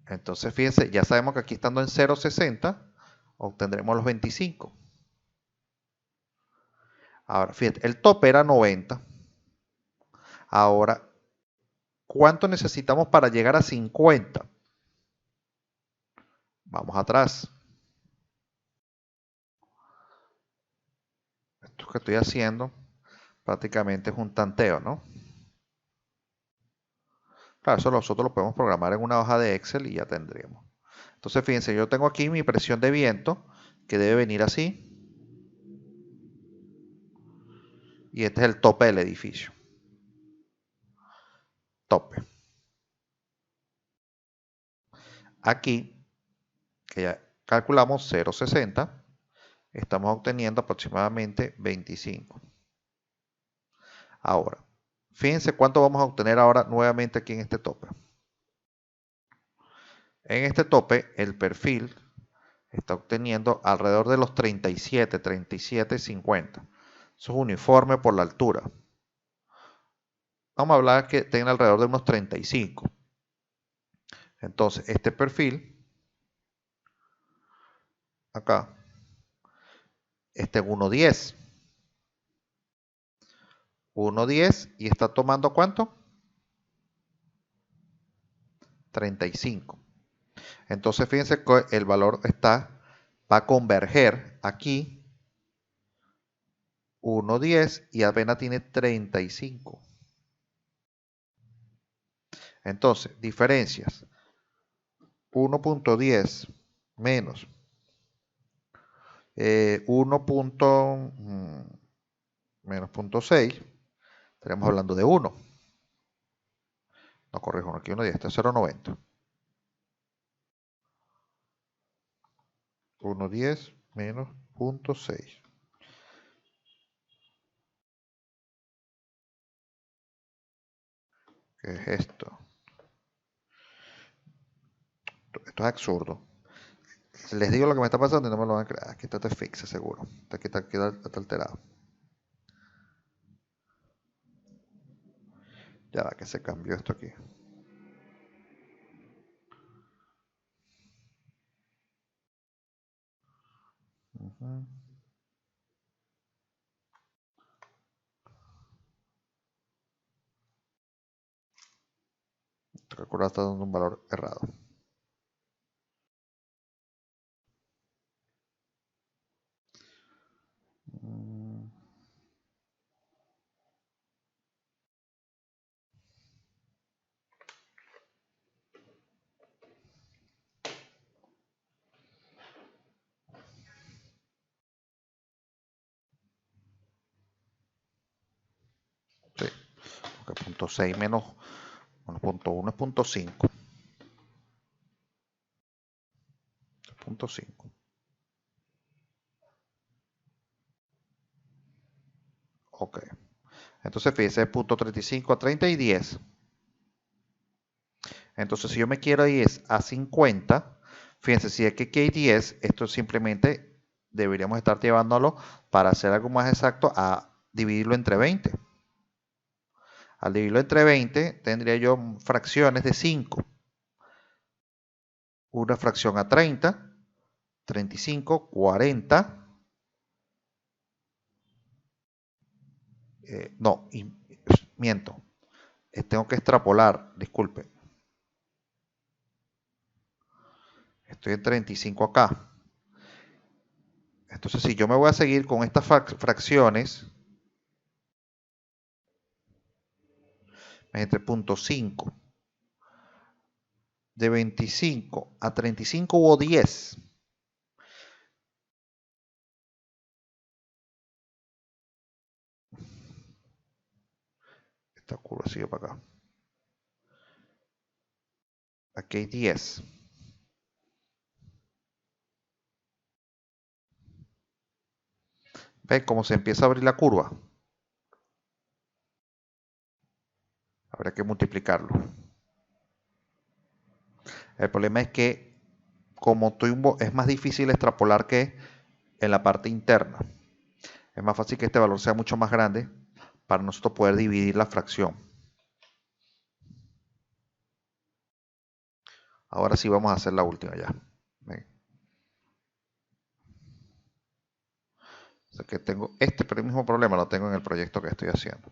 Entonces, fíjense, ya sabemos que aquí estando en 0.60, obtendremos los 25. Ahora, fíjate, el tope era 90. Ahora, ¿cuánto necesitamos para llegar a 50? Vamos atrás. Esto que estoy haciendo prácticamente es un tanteo, ¿no? Claro, eso nosotros lo podemos programar en una hoja de Excel y ya tendríamos. Entonces, fíjense, yo tengo aquí mi presión de viento, que debe venir así. Y este es el tope del edificio. Tope. Aquí, que ya calculamos 0,60, estamos obteniendo aproximadamente 25. Ahora, fíjense cuánto vamos a obtener ahora nuevamente aquí en este tope. En este tope, el perfil está obteniendo alrededor de los 37, 50. Eso es uniforme por la altura. Vamos a hablar que tenga alrededor de unos 35. Entonces, este perfil, acá, este es 1,10. 1,10 y está tomando ¿cuánto? 35. Entonces, fíjense que el valor va a converger aquí 1,10 y apenas tiene 35. Entonces, diferencias. 1,10 menos 1. Menos 0,6. Estaremos hablando de 1. No corrijo, aquí 1,10, este es 0,90. 1,10 menos 0,6. ¿Qué es esto? Esto es absurdo. Les digo lo que me está pasando y no me lo van a creer. Aquí está fixe seguro. Aquí está alterado. Ya va, que se cambió esto aquí. Este calculador está dando un valor errado. Sí, porque 0,6 menos 1,1 es 0,5. 0,5. Ok. Entonces, fíjense, 0,35 a 30 y 10. Entonces, si yo me quiero ir a 50, fíjense, si aquí hay 10, esto simplemente deberíamos estar llevándolo para hacer algo más exacto a dividirlo entre 20. Al dividirlo entre 20, tendría yo fracciones de 5. Una fracción a 30, 35, 40. No, miento. Tengo que extrapolar, disculpe. Estoy en 35 acá. Entonces, si yo me voy a seguir con estas fracciones, entre 0,5, de 25 a 35 hubo 10. Esta curva sigue para acá. Aquí hay 10. ¿Ven cómo se empieza a abrir la curva? Habrá que multiplicarlo. El problema es que como es más difícil extrapolar que en la parte interna. Es más fácil que este valor sea mucho más grande para nosotros poder dividir la fracción. Ahora sí vamos a hacer la última ya. ¿Ven? O sea que tengo este mismo problema, lo tengo en el proyecto que estoy haciendo.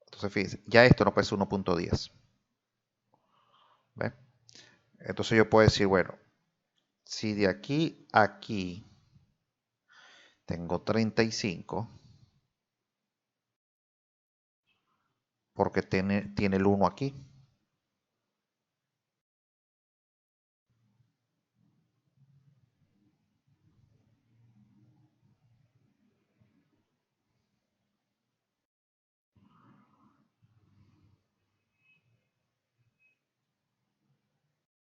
Entonces fíjense, ya esto no puede ser 1,10. ¿Ven? Entonces yo puedo decir, bueno, si de aquí a aquí tengo 35, porque tiene el 1 aquí.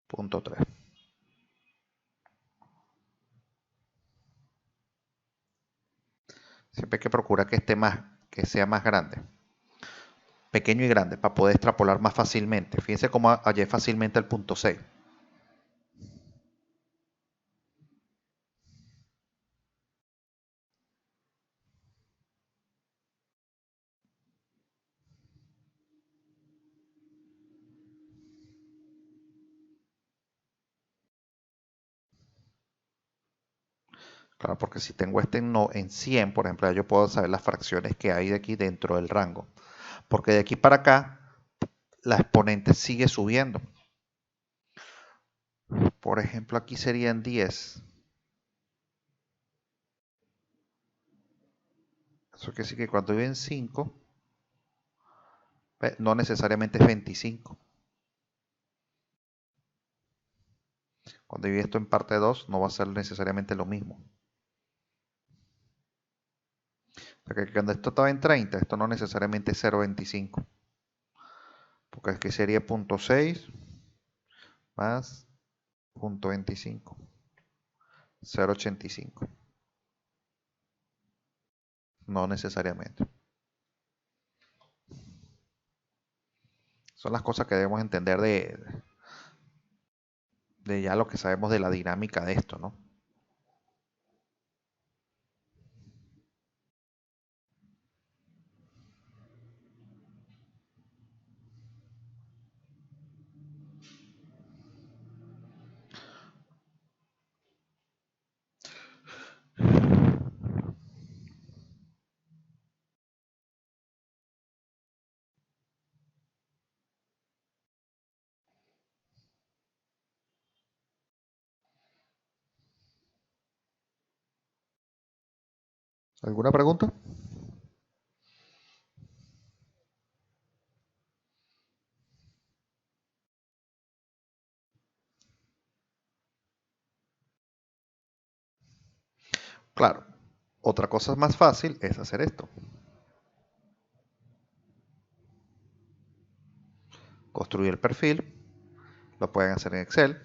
punto 3. Siempre hay que procurar que sea más grande. Pequeño y grande, para poder extrapolar más fácilmente. Fíjense cómo hallé fácilmente el punto 6. Claro, porque si tengo este en 100, por ejemplo, ya yo puedo saber las fracciones que hay de aquí dentro del rango. Porque de aquí para acá, la exponente sigue subiendo. Por ejemplo, aquí serían 10. Eso quiere decir que cuando viven 5, no necesariamente es 25. Cuando divide esto en parte 2, no va a ser necesariamente lo mismo. Porque cuando esto estaba en 30, esto no necesariamente es 0,25. Porque aquí sería 0,6 más 0,25. 0,85. No necesariamente. Son las cosas que debemos entender de ya lo que sabemos de la dinámica de esto, ¿no? ¿Alguna pregunta? Claro. Otra cosa más fácil es hacer esto. Construir el perfil. Lo pueden hacer en Excel.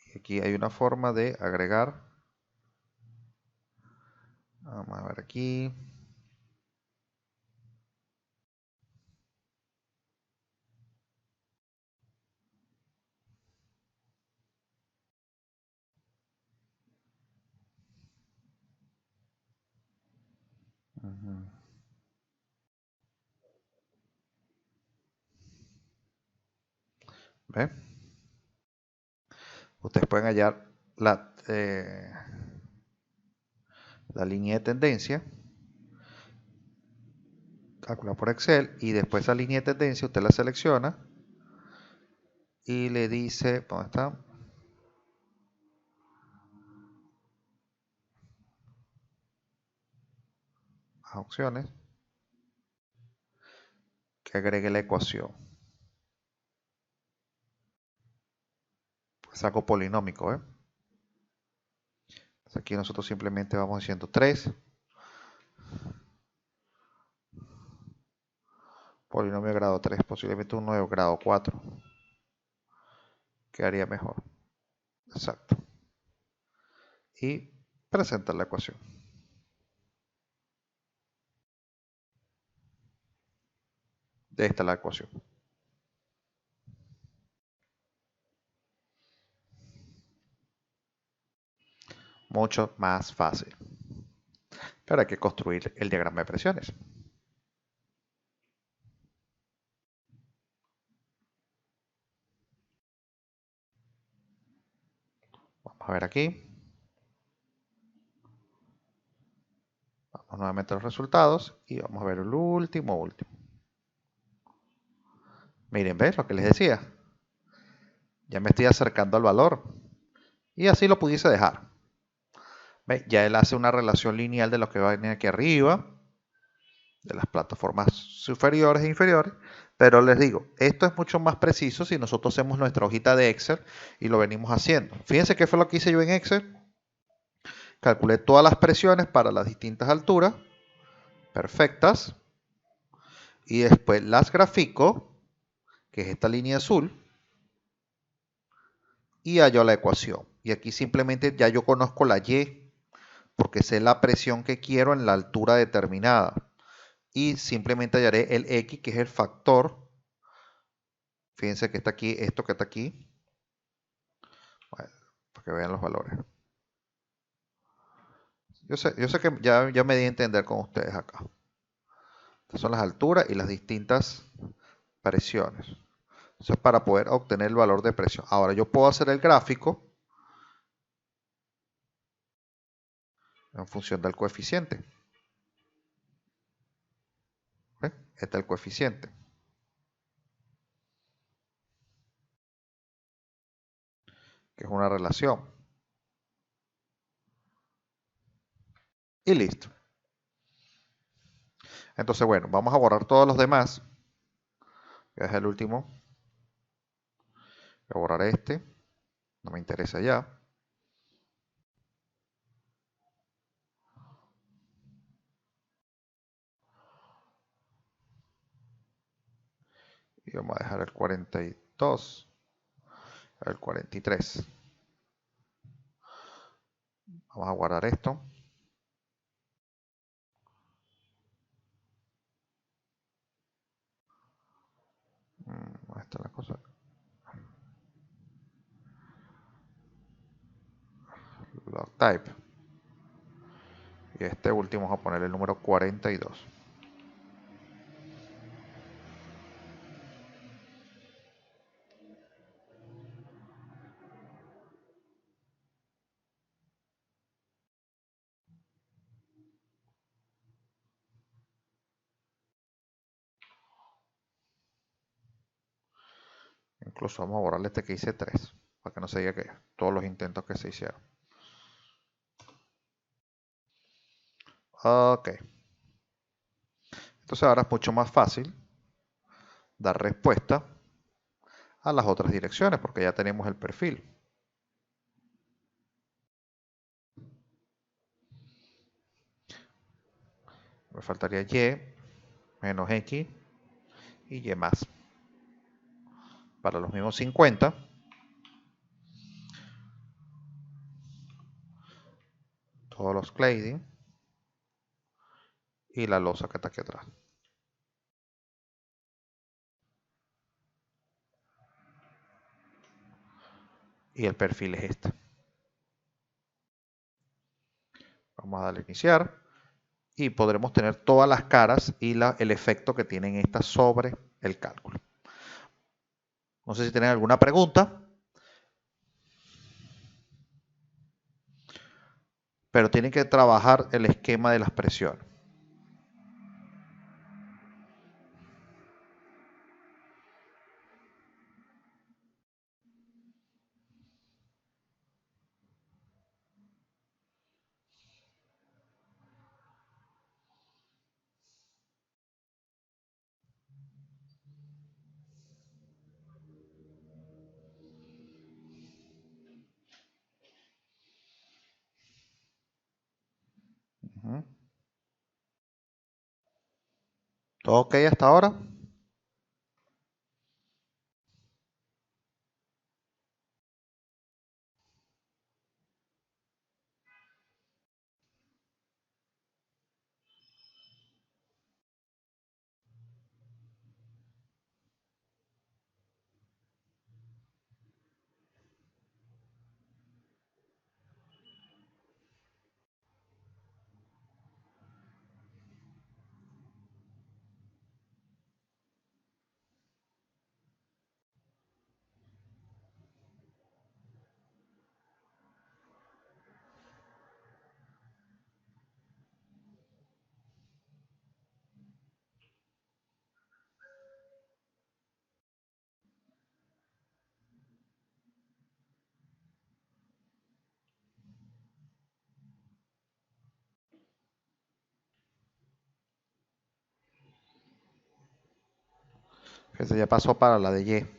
Y aquí hay una forma de agregar. Vamos a ver aquí. ¿Ve? Ustedes pueden hallar la línea de tendencia, calcular por Excel, y después esa línea de tendencia usted la selecciona y le dice, ¿dónde está? A opciones, que agregue la ecuación. Pues saco polinómico, ¿eh? Entonces aquí nosotros simplemente vamos diciendo 3. Polinomio de grado 3, posiblemente un nuevo grado 4. Quedaría mejor. Exacto. Y presenta la ecuación. Esta es la ecuación. Mucho más fácil. Pero hay que construir el diagrama de presiones. Vamos a ver aquí. Vamos nuevamente a los resultados y vamos a ver el último. Miren, ¿ves lo que les decía? Ya me estoy acercando al valor. Y así lo pudiese dejar. ¿Ves? Ya él hace una relación lineal de lo que va a venir aquí arriba, de las plataformas superiores e inferiores. Pero les digo, esto es mucho más preciso si nosotros hacemos nuestra hojita de Excel y lo venimos haciendo. Fíjense qué fue lo que hice yo en Excel. Calculé todas las presiones para las distintas alturas, perfectas, y después las grafico, que es esta línea azul, y hallo la ecuación. Y aquí simplemente ya yo conozco la Y, porque sé la presión que quiero en la altura determinada. Y simplemente hallaré el X, que es el factor. Fíjense que está aquí, esto que está aquí. Bueno, para que vean los valores. Yo sé que ya me di a entender con ustedes acá. Estas son las alturas y las distintas presiones. Eso es para poder obtener el valor de presión. Ahora yo puedo hacer el gráfico en función del coeficiente. ¿Ven? Este es el coeficiente. Que es una relación. Y listo. Entonces, bueno, vamos a borrar todos los demás. Voy a dejar el último. Voy a borrar este. No me interesa ya. Y vamos a dejar el 42. El 43. Vamos a guardar esto. ¿Dónde está la cosa? Log type. Y este último vamos a poner el número 42. Incluso vamos a borrarle este que hice 3, para que no se diga que todos los intentos que se hicieron. Ok. Entonces ahora es mucho más fácil dar respuesta a las otras direcciones, porque ya tenemos el perfil. Me faltaría Y menos X y Y más. Para los mismos 50, todos los cladding y la losa que está aquí atrás. Y el perfil es este. Vamos a darle a iniciar y podremos tener todas las caras y el efecto que tienen estas sobre el cálculo. No sé si tienen alguna pregunta, pero tienen que trabajar el esquema de las presiones. ¿Todo ok hasta ahora? Fíjense, ya pasó para la de Y.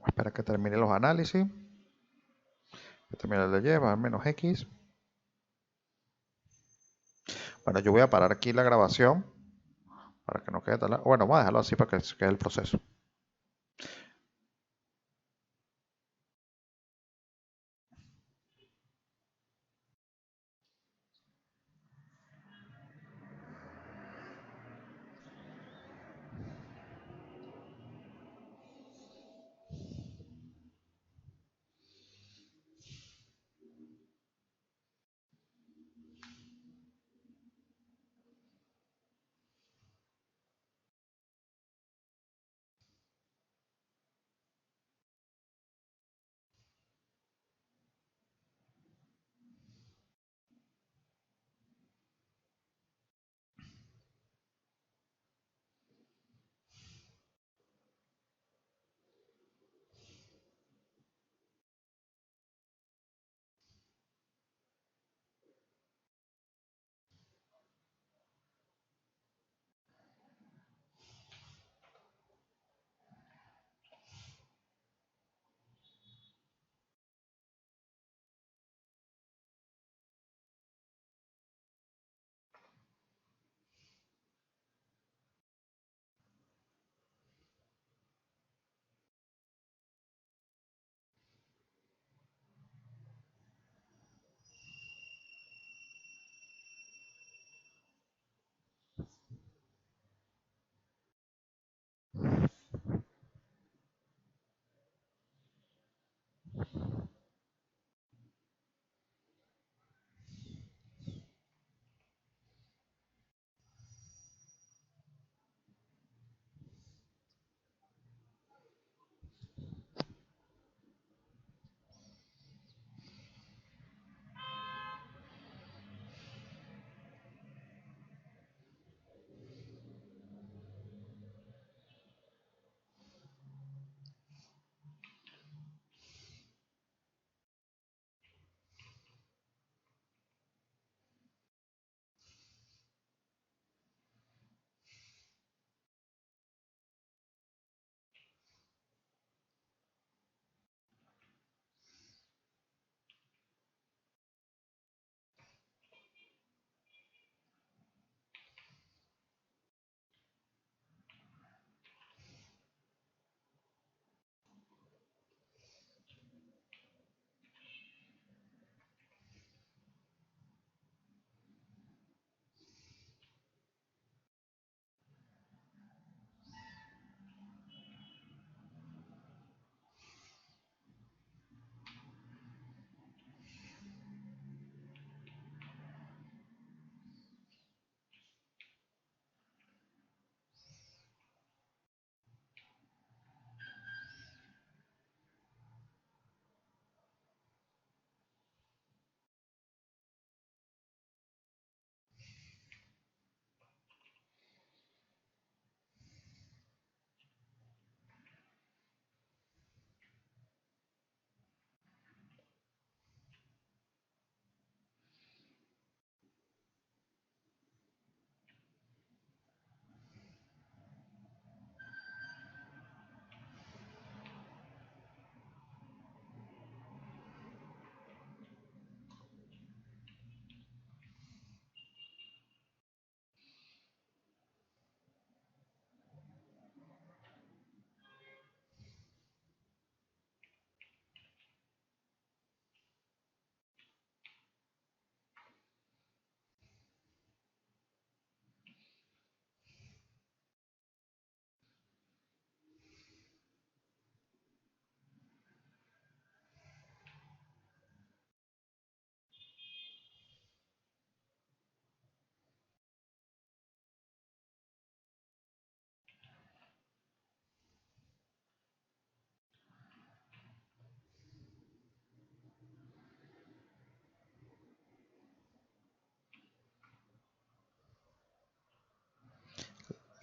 Espera que termine los análisis. Que termine el de Y, va a menos X. Bueno, yo voy a parar aquí la grabación para que no quede tan largo. Bueno, vamos a dejarlo así para que quede el proceso.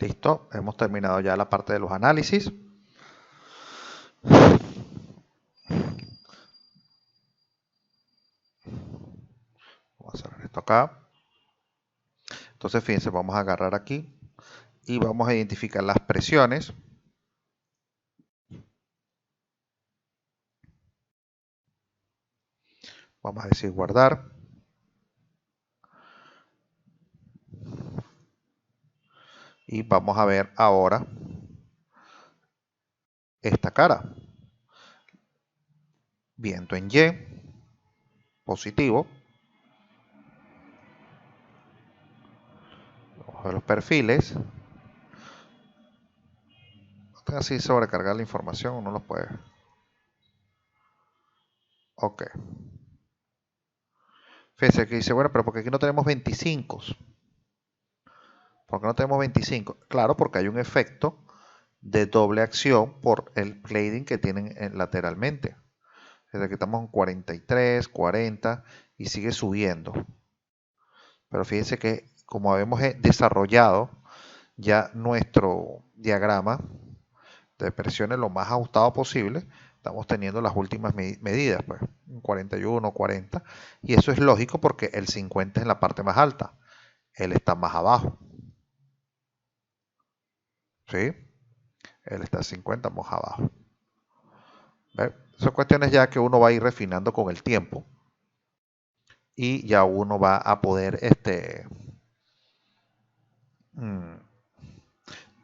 Listo, hemos terminado ya la parte de los análisis. Vamos a cerrar esto acá. Entonces, fíjense, vamos a agarrar aquí y vamos a identificar las presiones. Vamos a decir guardar. Y vamos a ver ahora esta cara. Viento en Y, positivo. Vamos a ver los perfiles. No así sobrecargar la información, uno los puede. Ok. Fíjense que dice, bueno, pero porque aquí no tenemos 25. ¿Por qué no tenemos 25? Claro, porque hay un efecto de doble acción por el cladding que tienen lateralmente. Desde que estamos en 43, 40 y sigue subiendo. Pero fíjense que como hemos desarrollado ya nuestro diagrama de presiones lo más ajustado posible, estamos teniendo las últimas medidas, pues, 41, 40, y eso es lógico porque el 50 es en la parte más alta, él está más abajo, ¿sí? Él está 50 más abajo. ¿Ve? Son cuestiones ya que uno va a ir refinando con el tiempo y ya uno va a poder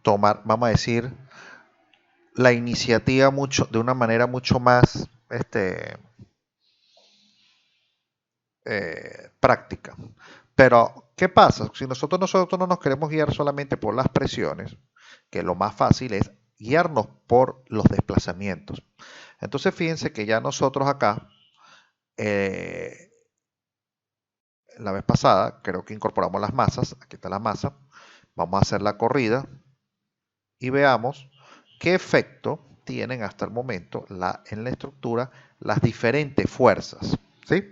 tomar, vamos a decir, la iniciativa de una manera mucho más práctica. Pero, ¿qué pasa? Si nosotros no nos queremos guiar solamente por las presiones, que lo más fácil es guiarnos por los desplazamientos. Entonces, fíjense que ya nosotros acá, la vez pasada, creo que incorporamos las masas. Aquí está la masa. Vamos a hacer la corrida y veamos qué efecto tienen hasta el momento en la estructura las diferentes fuerzas. ¿Sí?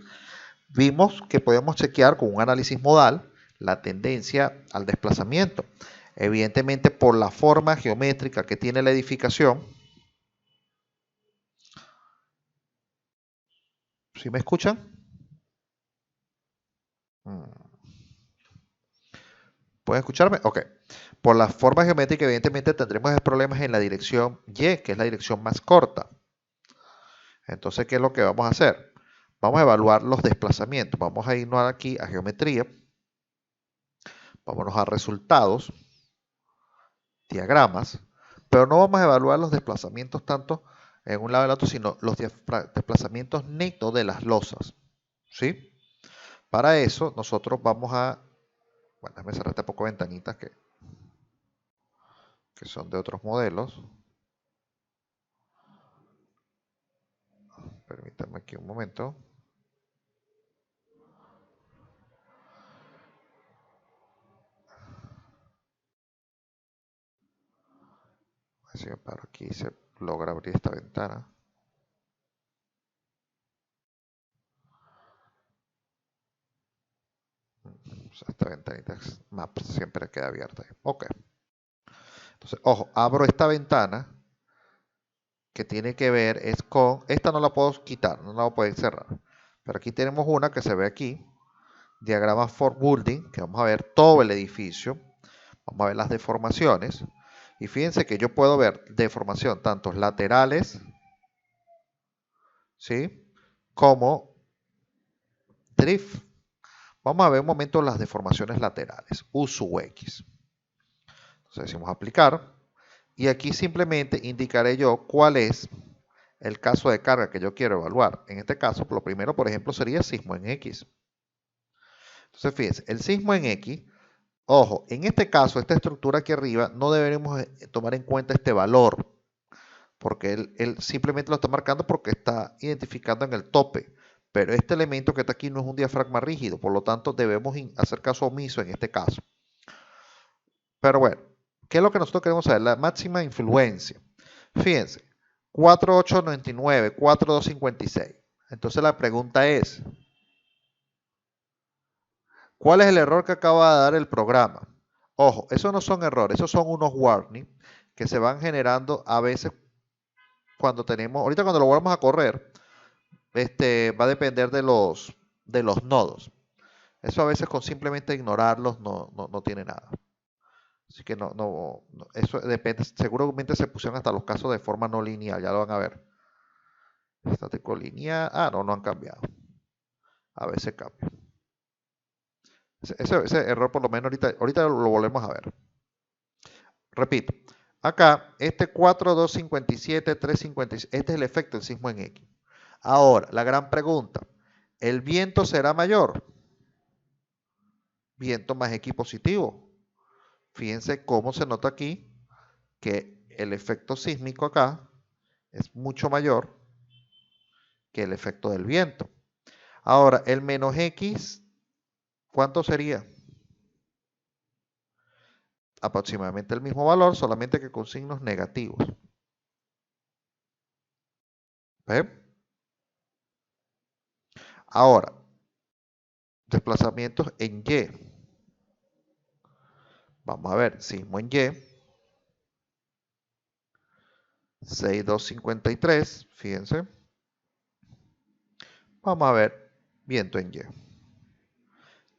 Vimos que podemos chequear con un análisis modal la tendencia al desplazamiento. Evidentemente, por la forma geométrica que tiene la edificación. ¿Sí me escuchan? ¿Pueden escucharme? Ok. Por la forma geométrica, evidentemente tendremos problemas en la dirección Y, que es la dirección más corta. Entonces, ¿qué es lo que vamos a hacer? Vamos a evaluar los desplazamientos. Vamos a irnos aquí a geometría. Vámonos a resultados, diagramas, pero no vamos a evaluar los desplazamientos tanto en un lado y en el otro, sino los desplazamientos netos de las losas. ¿Sí? Para eso, nosotros vamos a... Bueno, déjame cerrar este poco ventanitas que son de otros modelos. Permítanme aquí un momento. Así que para aquí se logra abrir esta ventana. O sea, esta ventanita Maps siempre queda abierta. Ok. Entonces, ojo, abro esta ventana que tiene que ver es con... Esta no la puedo quitar, no la voy a poder cerrar. Pero aquí tenemos una que se ve aquí. Diagrama for building, que vamos a ver todo el edificio. Vamos a ver las deformaciones. Y fíjense que yo puedo ver deformación tanto laterales, ¿sí? Como drift. Vamos a ver un momento las deformaciones laterales, U sub X. Entonces decimos aplicar. Y aquí simplemente indicaré yo cuál es el caso de carga que yo quiero evaluar. En este caso, lo primero, por ejemplo, sería sismo en X. Entonces, fíjense, el sismo en X, ojo, en este caso, esta estructura aquí arriba, no deberemos tomar en cuenta este valor, porque él simplemente lo está marcando porque está identificando en el tope. Pero este elemento que está aquí no es un diafragma rígido, por lo tanto debemos hacer caso omiso en este caso. Pero bueno, ¿qué es lo que nosotros queremos saber? La máxima influencia. Fíjense, 4899, 4256. Entonces la pregunta es, ¿cuál es el error que acaba de dar el programa? Ojo, esos no son errores, esos son unos warnings que se van generando a veces cuando tenemos, ahorita cuando lo volvamos a correr, va a depender de los nodos. Eso a veces con simplemente ignorarlos no tiene nada. Así que eso depende, seguramente se pusieron hasta los casos de forma no lineal, ya lo van a ver. Estático lineal, no han cambiado. A veces cambia. Ese error por lo menos ahorita lo volvemos a ver. Repito, acá este 4,257, 3,56, este es el efecto del sismo en X. Ahora, la gran pregunta, ¿el viento será mayor? Viento más X positivo. Fíjense cómo se nota aquí que el efecto sísmico acá es mucho mayor que el efecto del viento. Ahora, el menos X, ¿cuánto sería? Aproximadamente el mismo valor, solamente que con signos negativos. ¿Ven? Ahora, desplazamientos en Y. Vamos a ver, sismo en Y. 6,253, fíjense. Vamos a ver viento en Y.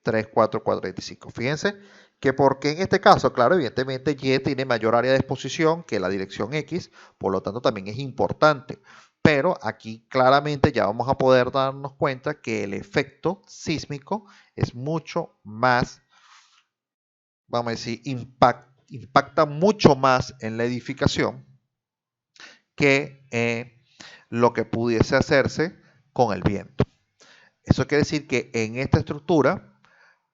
3,445. Fíjense que porque en este caso, claro, evidentemente Y tiene mayor área de exposición que la dirección X, por lo tanto también es importante. Pero aquí claramente ya vamos a poder darnos cuenta que el efecto sísmico es mucho más, vamos a decir, impacta mucho más en la edificación que lo que pudiese hacerse con el viento. Eso quiere decir que en esta estructura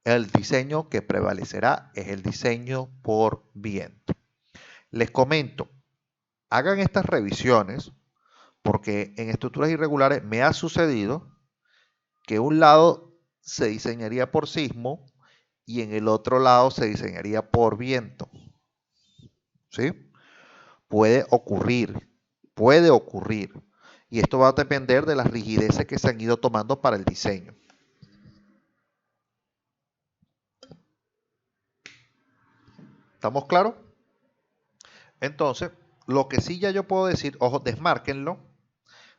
el diseño que prevalecerá es el diseño por viento. Les comento, hagan estas revisiones porque en estructuras irregulares me ha sucedido que un lado se diseñaría por sismo y en el otro lado se diseñaría por viento. ¿Sí? Puede ocurrir. Y esto va a depender de las rigideces que se han ido tomando para el diseño. ¿Estamos claros? Entonces, lo que sí ya yo puedo decir, ojo, desmárquenlo,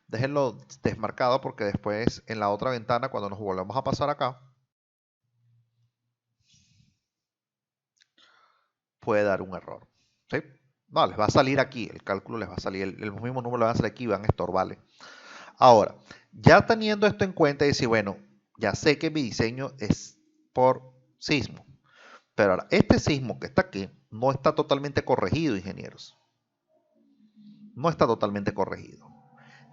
déjenlo desmarcado porque después en la otra ventana, cuando nos volvamos a pasar acá, puede dar un error. ¿Sí? No, les va a salir aquí, el cálculo les va a salir, el mismo número les va a salir aquí y van a estorbarle. Ahora, ya teniendo esto en cuenta y decir, bueno, ya sé que mi diseño es por sismo, pero ahora, este sismo que está aquí no está totalmente corregido, ingenieros. No está totalmente corregido.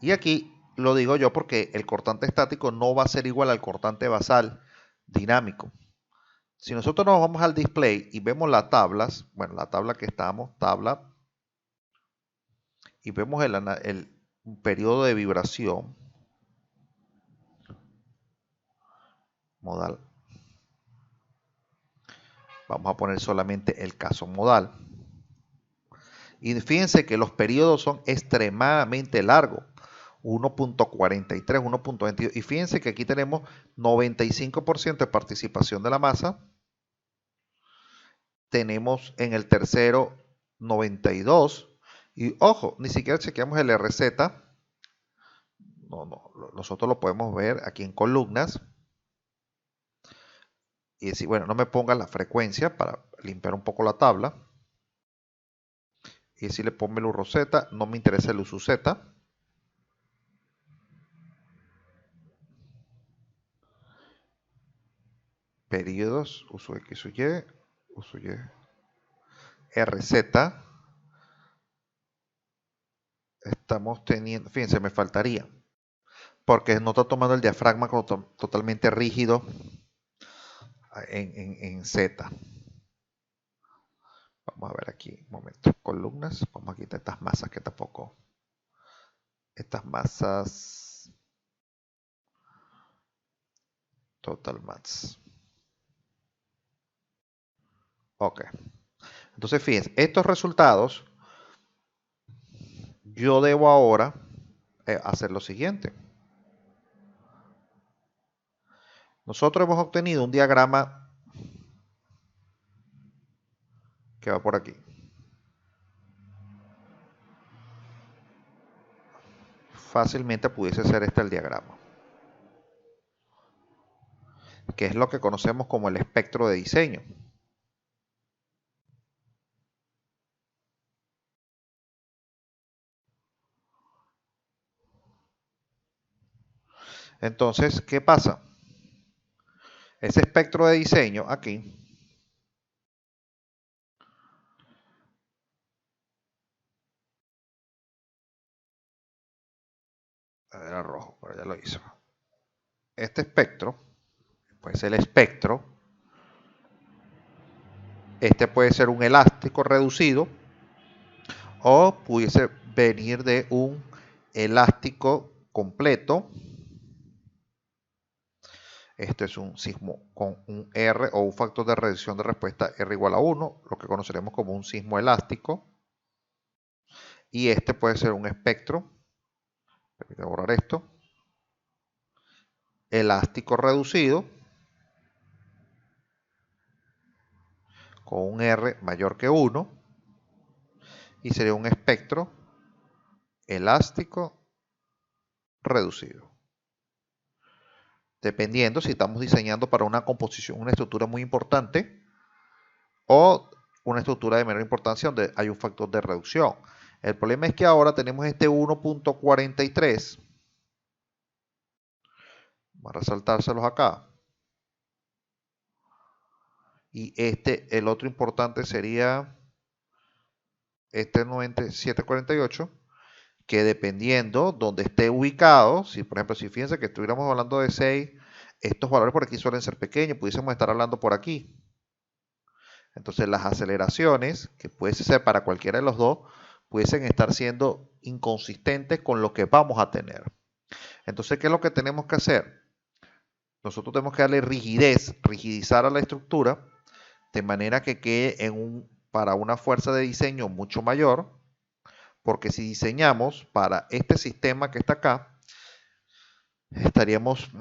Y aquí lo digo yo porque el cortante estático no va a ser igual al cortante basal dinámico. Si nosotros nos vamos al display y vemos las tablas, bueno, la tabla que estamos, tabla, y vemos el periodo de vibración, modal, vamos a poner solamente el caso modal. Y fíjense que los periodos son extremadamente largos. 1,43, 1,22. Y fíjense que aquí tenemos 95% de participación de la masa. Tenemos en el tercero 92. Y ojo, ni siquiera chequeamos el RZ. No, nosotros lo podemos ver aquí en columnas. Y decir, bueno, no me ponga la frecuencia para limpiar un poco la tabla. Y decirle ponme el URZ, no me interesa el UZ. Periodos, uso X, uso Y, RZ. Estamos teniendo, fíjense, me faltaría, porque no está tomando el diafragma totalmente rígido en Z. Vamos a ver aquí, un momento, columnas, vamos a quitar estas masas que tampoco, estas masas, total mass. Ok, entonces fíjense, estos resultados, yo debo ahora hacer lo siguiente. Nosotros hemos obtenido un diagrama que va por aquí. Fácilmente pudiese ser este el diagrama, que es lo que conocemos como el espectro de diseño. Entonces, ¿qué pasa? Ese espectro de diseño aquí era rojo, pero ya lo hizo. Este espectro, pues el espectro, este puede ser un elástico reducido o pudiese venir de un elástico completo. Este es un sismo con un R o un factor de reducción de respuesta R igual a 1, lo que conoceremos como un sismo elástico. Y este puede ser un espectro, permítame borrar esto, elástico reducido con un R mayor que 1 y sería un espectro elástico reducido. Dependiendo si estamos diseñando para una composición, una estructura muy importante o una estructura de menor importancia donde hay un factor de reducción. El problema es que ahora tenemos este 1.43. Vamos a resaltárselos acá. Y el otro importante sería este 9748, que dependiendo donde esté ubicado, si por ejemplo, si fíjense que estuviéramos hablando de 6, estos valores por aquí suelen ser pequeños, pudiésemos estar hablando por aquí. Entonces las aceleraciones, que puede ser para cualquiera de los dos, pudiesen estar siendo inconsistentes con lo que vamos a tener. Entonces, ¿qué es lo que tenemos que hacer? Nosotros tenemos que darle rigidez, rigidizar a la estructura, de manera que quede para una fuerza de diseño mucho mayor, porque si diseñamos para este sistema que está acá, estaríamos,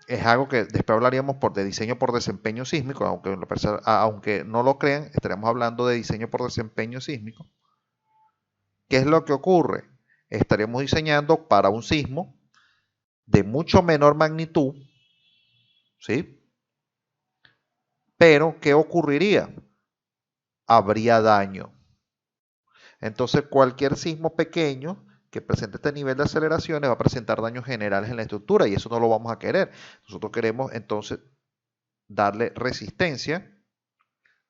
es algo que después hablaríamos de diseño por desempeño sísmico, aunque no lo crean, estaríamos hablando de diseño por desempeño sísmico. ¿Qué es lo que ocurre? Estaríamos diseñando para un sismo de mucho menor magnitud, ¿sí? Pero, ¿qué ocurriría? Habría daño. Entonces, cualquier sismo pequeño que presente este nivel de aceleraciones va a presentar daños generales en la estructura y eso no lo vamos a querer. Nosotros queremos entonces darle resistencia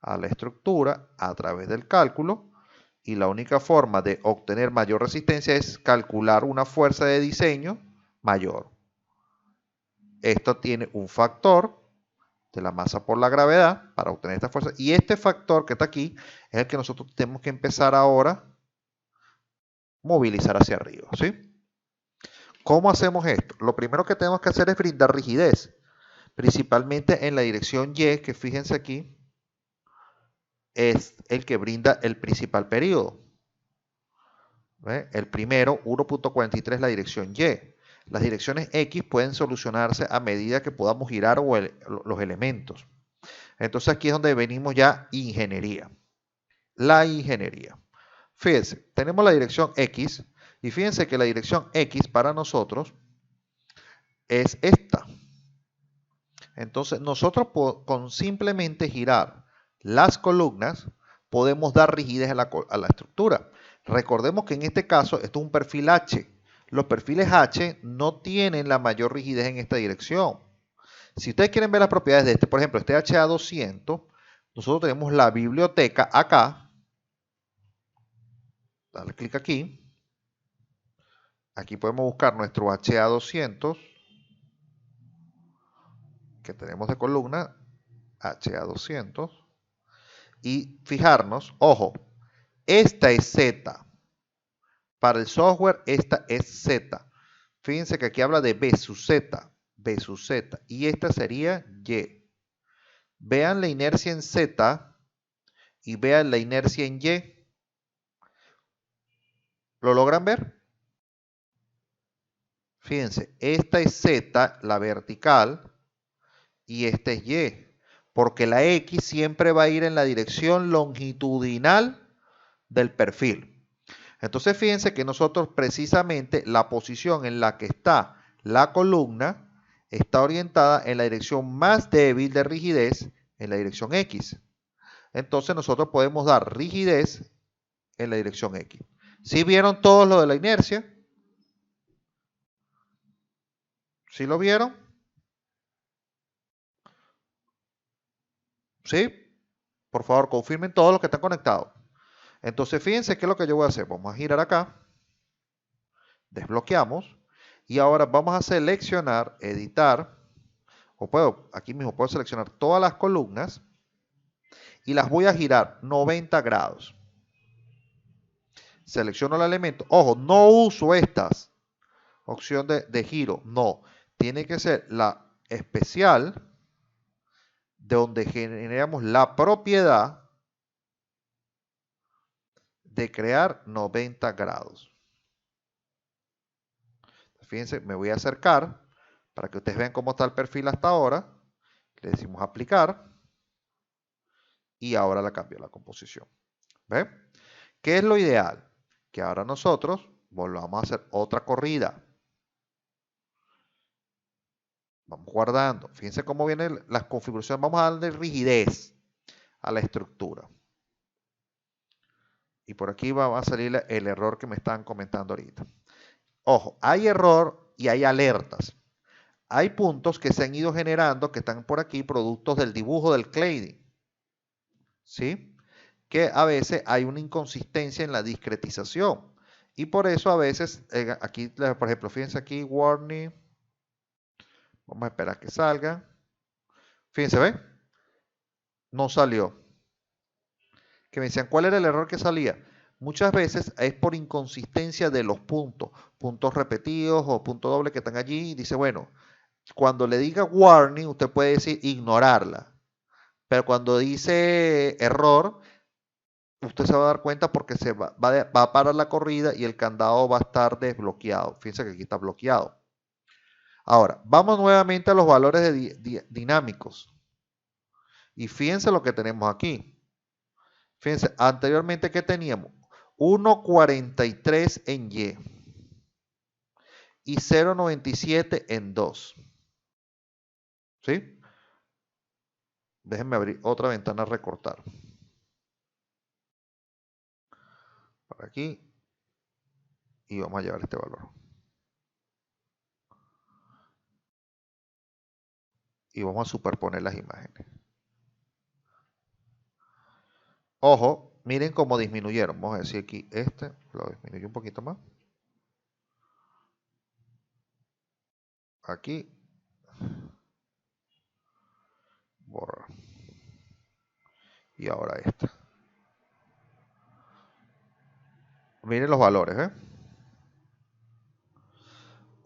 a la estructura a través del cálculo y la única forma de obtener mayor resistencia es calcular una fuerza de diseño mayor. Esto tiene un factor de la masa por la gravedad para obtener esta fuerza y este factor que está aquí es el que nosotros tenemos que empezar ahora a movilizar hacia arriba, ¿sí? ¿Cómo hacemos esto? Lo primero que tenemos que hacer es brindar rigidez, principalmente en la dirección Y, que fíjense aquí, es el que brinda el principal periodo. ¿Ve? El primero, 1.43, es la dirección Y. Las direcciones X pueden solucionarse a medida que podamos girar los elementos. Entonces aquí es donde venimos ya ingeniería. La ingeniería. Fíjense, tenemos la dirección X y fíjense que la dirección X para nosotros es esta. Entonces nosotros con simplemente girar las columnas podemos dar rigidez a la estructura. Recordemos que en este caso esto es un perfil H. Los perfiles H no tienen la mayor rigidez en esta dirección. Si ustedes quieren ver las propiedades de este, por ejemplo, este HA200, nosotros tenemos la biblioteca acá. Dale clic aquí. Aquí podemos buscar nuestro HA200 que tenemos de columna, HA200. Y fijarnos, ojo, esta es Z. Para el software, esta es Z. Fíjense que aquí habla de B sub Z, B sub Z. Y esta sería Y. Vean la inercia en Z y vean la inercia en Y. ¿Lo logran ver? Fíjense, esta es Z, la vertical, y esta es Y. Porque la X siempre va a ir en la dirección longitudinal del perfil. Entonces fíjense que nosotros precisamente la posición en la que está la columna está orientada en la dirección más débil de rigidez, en la dirección X. Entonces nosotros podemos dar rigidez en la dirección X. ¿Sí vieron todos lo de la inercia? ¿Sí lo vieron? ¿Sí? Por favor, confirmen todos los que están conectados. Entonces, fíjense qué es lo que yo voy a hacer. Vamos a girar acá. Desbloqueamos. Y ahora vamos a seleccionar, editar. O puedo, aquí mismo puedo seleccionar todas las columnas. Y las voy a girar 90 grados. Selecciono el elemento. Ojo, no uso estas. Opción de giro. No. Tiene que ser la especial, de donde generamos la propiedad de crear 90 grados. Fíjense, me voy a acercar para que ustedes vean cómo está el perfil hasta ahora. Le decimos aplicar y ahora la cambio la composición. ¿Ven? ¿Qué es lo ideal? Que ahora nosotros volvamos a hacer otra corrida. Vamos guardando. Fíjense cómo vienen las configuraciones. Vamos a darle rigidez a la estructura. Y por aquí va a salir el error que me están comentando ahorita. Ojo, hay error y hay alertas. Hay puntos que se han ido generando, que están por aquí, productos del dibujo del cladding. ¿Sí? Que a veces hay una inconsistencia en la discretización. Y por eso a veces, aquí, por ejemplo, fíjense aquí, warning. Vamos a esperar que salga. Fíjense, ¿ven? No salió. Que me decían, ¿cuál era el error que salía? Muchas veces es por inconsistencia de los puntos. Puntos repetidos o punto doble que están allí. Y dice, bueno, cuando le diga warning, usted puede decir ignorarla. Pero cuando dice error, usted se va a dar cuenta porque se va a parar la corrida y el candado va a estar desbloqueado. Fíjense que aquí está bloqueado. Ahora, vamos nuevamente a los valores dinámicos. Y fíjense lo que tenemos aquí. Fíjense, anteriormente, ¿qué teníamos? 1.43 en Y y 0.97 en 2. ¿Sí? Déjenme abrir otra ventana a recortar. Por aquí. Y vamos a llevar este valor. Y vamos a superponer las imágenes. Ojo, miren cómo disminuyeron. Vamos a decir aquí, este lo disminuyo un poquito más. Aquí. Borra. Y ahora esta. Miren los valores, ¿eh?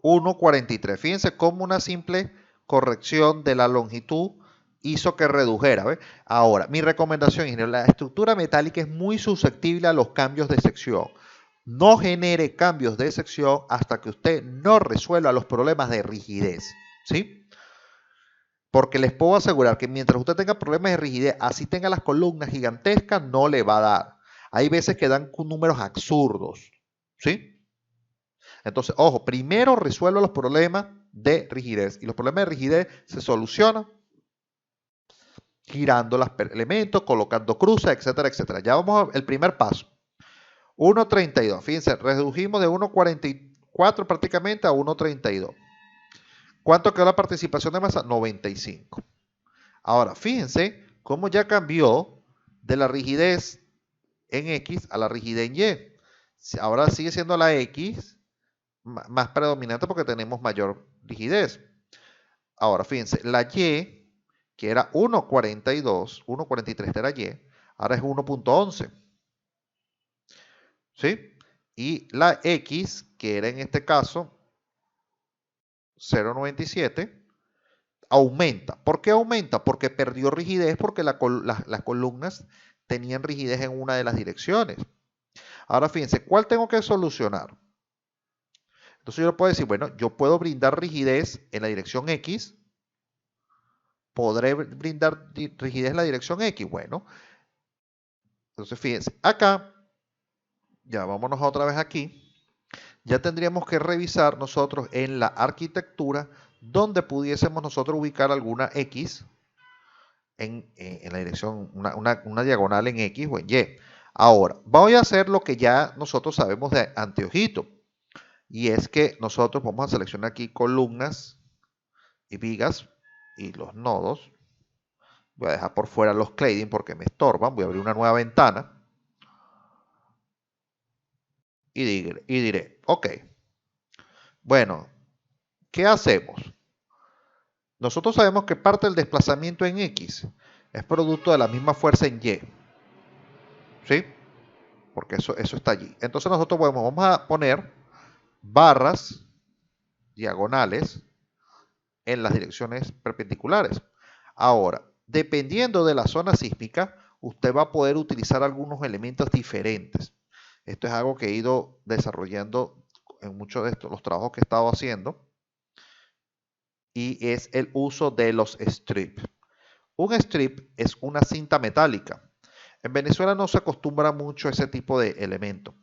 1.43. Fíjense cómo una simple corrección de la longitud hizo que redujera. ¿Ve? Ahora, mi recomendación, ingeniero, la estructura metálica es muy susceptible a los cambios de sección. No genere cambios de sección hasta que usted no resuelva los problemas de rigidez. ¿Sí? Porque les puedo asegurar que mientras usted tenga problemas de rigidez, así tenga las columnas gigantescas, no le va a dar. Hay veces que dan números absurdos. ¿Sí? Entonces, ojo, primero resuelva los problemas de rigidez. Y los problemas de rigidez se solucionan girando los elementos, colocando cruces, etcétera, etcétera. Ya vamos al primer paso. 1.32. Fíjense, redujimos de 1.44 prácticamente a 1.32. ¿Cuánto quedó la participación de masa? 95. Ahora, fíjense cómo ya cambió de la rigidez en X a la rigidez en Y. Ahora sigue siendo la X más predominante porque tenemos mayor rigidez. Ahora, fíjense, la Y, que era 1.42, 1.43 era Y, ahora es 1.11. ¿Sí? Y la X, que era en este caso 0.97, aumenta. ¿Por qué aumenta? Porque perdió rigidez, porque las columnas tenían rigidez en una de las direcciones. Ahora, fíjense, ¿cuál tengo que solucionar? Entonces yo puedo decir, bueno, yo puedo brindar rigidez en la dirección X. ¿Podré brindar rigidez en la dirección X? Bueno, entonces fíjense, acá, ya vámonos otra vez aquí. Ya tendríamos que revisar nosotros en la arquitectura donde pudiésemos nosotros ubicar alguna X en la dirección, una diagonal en X o en Y. Ahora, voy a hacer lo que ya nosotros sabemos de anteojito. Y es que nosotros vamos a seleccionar aquí columnas y vigas y los nodos. Voy a dejar por fuera los cladding porque me estorban. Voy a abrir una nueva ventana. Y diré, ok, bueno, ¿qué hacemos? Nosotros sabemos que parte del desplazamiento en X es producto de la misma fuerza en Y. ¿Sí? Porque eso está allí. Entonces nosotros vamos a poner barras diagonales en las direcciones perpendiculares. Ahora, dependiendo de la zona sísmica, usted va a poder utilizar algunos elementos diferentes. Esto es algo que he ido desarrollando en muchos de estos, los trabajos que he estado haciendo, y es el uso de los strips. Un strip es una cinta metálica. En Venezuela no se acostumbra mucho a ese tipo de elementos,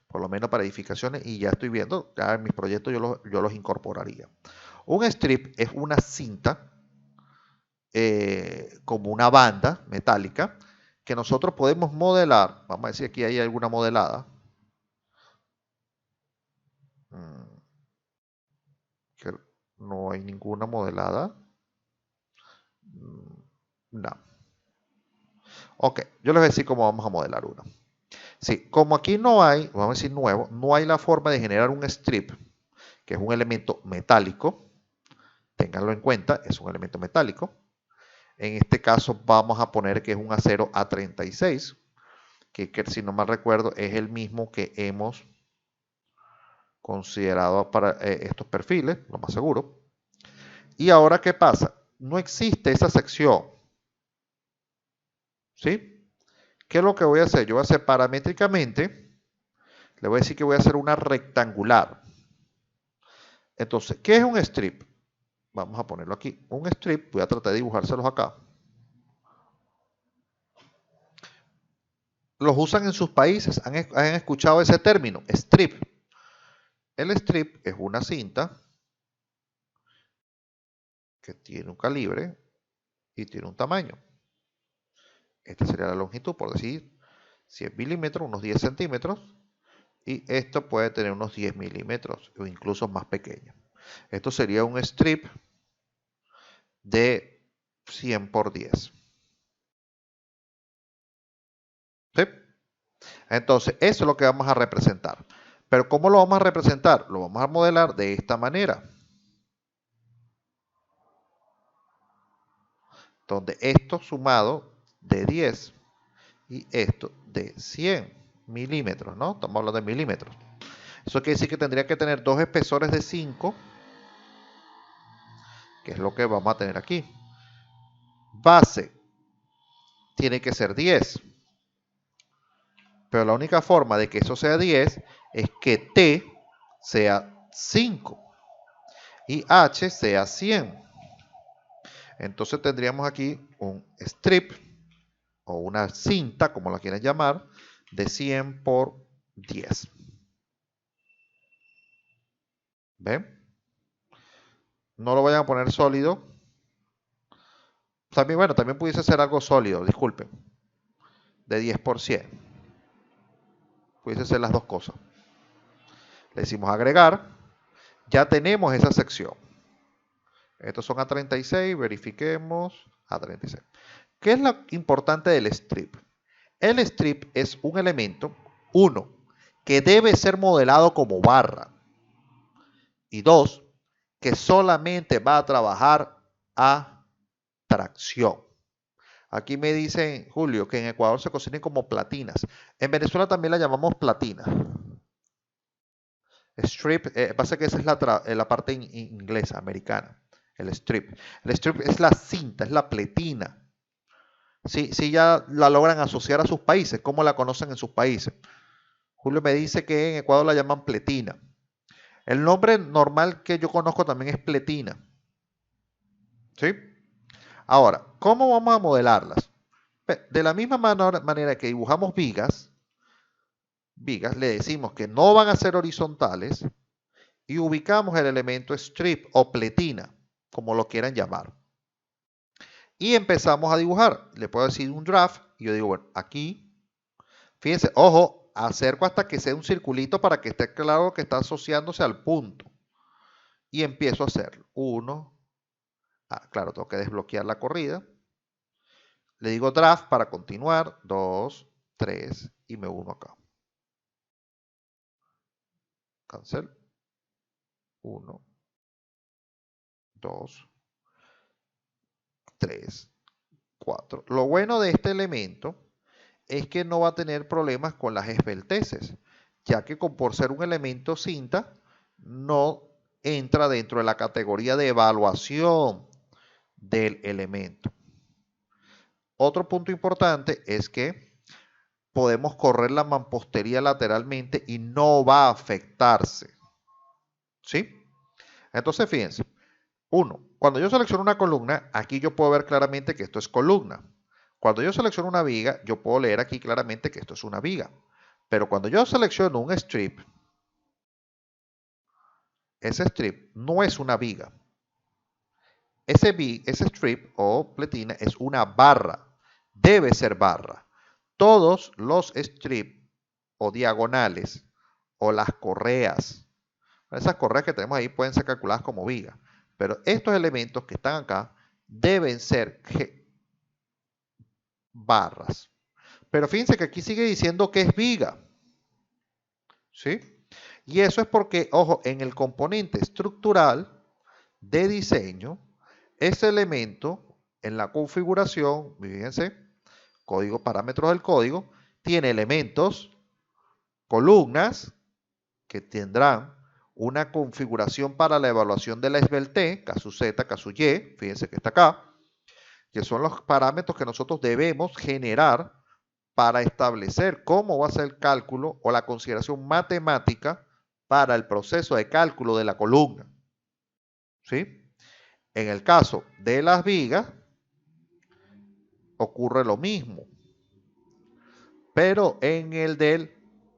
por lo menos para edificaciones, y ya estoy viendo, ya en mis proyectos yo los incorporaría. Un strip es una cinta, como una banda metálica, que nosotros podemos modelar. Vamos a decir aquí hay alguna modelada. Que no hay ninguna modelada. No. Ok, yo les voy a decir cómo vamos a modelar una. Sí, como aquí no hay, vamos a decir nuevo, no hay la forma de generar un strip, que es un elemento metálico. Ténganlo en cuenta, es un elemento metálico. En este caso vamos a poner que es un acero A36, que si no mal recuerdo es el mismo que hemos considerado para estos perfiles, lo más seguro. Y ahora, ¿qué pasa? No existe esa sección. ¿Sí? ¿Qué es lo que voy a hacer? Yo voy a hacer paramétricamente, le voy a decir que voy a hacer una rectangular. Entonces, ¿qué es un strip? Vamos a ponerlo aquí. Un strip, voy a tratar de dibujárselos acá. Los usan en sus países, han escuchado ese término, strip. El strip es una cinta que tiene un calibre y tiene un tamaño. Esta sería la longitud, por decir 100 milímetros, unos 10 centímetros. Y esto puede tener unos 10 milímetros o incluso más pequeño. Esto sería un strip de 100 por 10. ¿Sí? Entonces, eso es lo que vamos a representar. Pero ¿cómo lo vamos a representar? Lo vamos a modelar de esta manera. Donde esto sumado de 10 y esto de 100 milímetros, ¿no? Estamos hablando de milímetros. Eso quiere decir que tendría que tener dos espesores de 5, que es lo que vamos a tener aquí. Base tiene que ser 10. Pero la única forma de que eso sea 10 es que T sea 5 y H sea 100. Entonces tendríamos aquí un strip o una cinta, como la quieren llamar, de 100 por 10. ¿Ven? No lo vayan a poner sólido. También, bueno, también pudiese ser algo sólido, disculpen. De 10 por 100. Pudiese ser las dos cosas. Le decimos agregar. Ya tenemos esa sección. Estos son A36, verifiquemos. A36. ¿Qué es lo importante del strip? El strip es un elemento, uno, que debe ser modelado como barra. Y dos, que solamente va a trabajar a tracción. Aquí me dicen, Julio, que en Ecuador se cocinan como platinas. En Venezuela también la llamamos platina. Strip, pasa que esa es la parte inglesa, americana. El strip. El strip es la cinta, es la pletina. Si ya la logran asociar a sus países, ¿cómo la conocen en sus países? Julio me dice que en Ecuador la llaman pletina. El nombre normal que yo conozco también es pletina. ¿Sí? Ahora, ¿cómo vamos a modelarlas? De la misma manera que dibujamos vigas, le decimos que no van a ser horizontales y ubicamos el elemento strip o pletina, como lo quieran llamar. Y empezamos a dibujar. Le puedo decir un draft y yo digo, bueno, aquí, fíjense, ojo, acerco hasta que sea un circulito para que esté claro que está asociándose al punto. Y empiezo a hacerlo. Claro, tengo que desbloquear la corrida. Le digo draft para continuar. 2, 3 y me uno acá. Cancel. 1, 2, 3, 4. Lo bueno de este elemento es que no va a tener problemas con las esbelteces, ya que por ser un elemento cinta, no entra dentro de la categoría de evaluación del elemento. Otro punto importante es que podemos correr la mampostería lateralmente y no va a afectarse. ¿Sí? Entonces, fíjense. Uno, cuando yo selecciono una columna, aquí yo puedo ver claramente que esto es columna. Cuando yo selecciono una viga, yo puedo leer aquí claramente que esto es una viga. Pero cuando yo selecciono un strip, ese strip no es una viga. Ese strip o pletina es una barra. Debe ser barra. Todos los strips o diagonales o las correas, esas correas que tenemos ahí pueden ser calculadas como viga. Pero estos elementos que están acá deben ser barras. Pero fíjense que aquí sigue diciendo que es viga. ¿Sí? Y eso es porque, ojo, en el componente estructural de diseño, ese elemento en la configuración, fíjense, código, parámetros del código, tiene elementos, columnas, que tendrán una configuración para la evaluación de la esbeltez, caso Z, caso Y, fíjense que está acá, que son los parámetros que nosotros debemos generar para establecer cómo va a ser el cálculo o la consideración matemática para el proceso de cálculo de la columna. ¿Sí? En el caso de las vigas, ocurre lo mismo. Pero en el del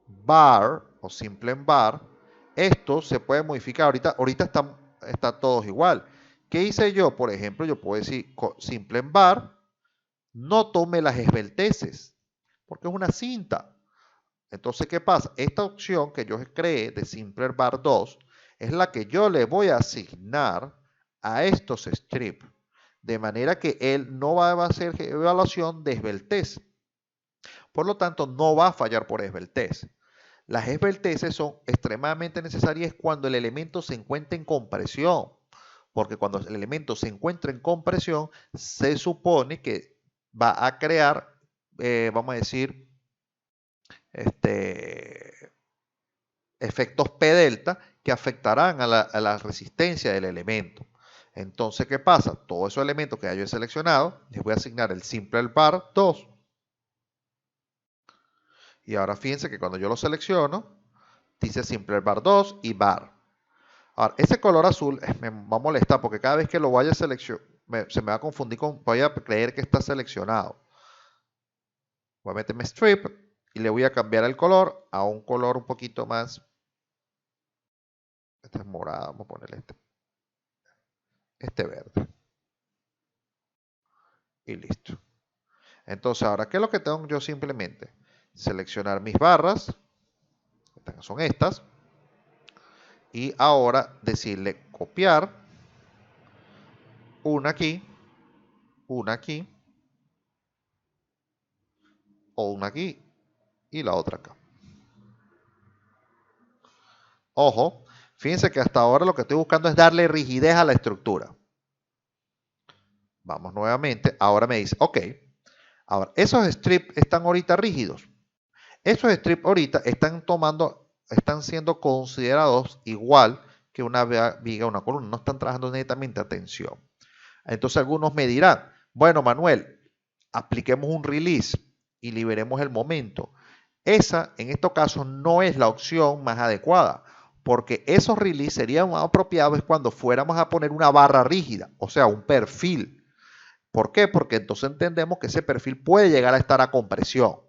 bar o simple en bar, esto se puede modificar. Ahorita está todos igual. ¿Qué hice yo? Por ejemplo, yo puedo decir simple en bar, no tome las esbelteces, porque es una cinta. Entonces, ¿qué pasa? Esta opción que yo creé de simple bar 2 es la que yo le voy a asignar a estos strips. De manera que él no va a hacer evaluación de esbeltez. Por lo tanto, no va a fallar por esbeltez. Las esbelteces son extremadamente necesarias cuando el elemento se encuentra en compresión. Porque cuando el elemento se encuentra en compresión, se supone que va a crear, vamos a decir, efectos P delta que afectarán a la resistencia del elemento. Entonces, ¿qué pasa? Todos esos elementos que ya yo he seleccionado, les voy a asignar el simple bar 2. Y ahora fíjense que cuando yo lo selecciono, dice simple bar 2 y bar. Ahora, ese color azul me va a molestar porque cada vez que lo vaya a seleccionar, se me va a confundir voy a creer que está seleccionado. Voy a meterme strip y le voy a cambiar el color a un color un poquito más. Este es morado, vamos a ponerle este verde. Y listo. Entonces, ahora, ¿qué es lo que tengo yo simplemente? Seleccionar mis barras, que son estas, y ahora decirle copiar, una aquí, o una aquí, y la otra acá. Ojo, fíjense que hasta ahora lo que estoy buscando es darle rigidez a la estructura. Vamos nuevamente, ahora me dice, ok, ahora, esos strips están ahorita rígidos. Esos strips ahorita están siendo considerados igual que una viga o una columna. No están trabajando netamente a tensión. Entonces algunos me dirán, bueno, Manuel, apliquemos un release y liberemos el momento. Esa, en estos casos, no es la opción más adecuada, porque esos release serían más apropiados cuando fuéramos a poner una barra rígida, o sea, un perfil. ¿Por qué? Porque entonces entendemos que ese perfil puede llegar a estar a compresión.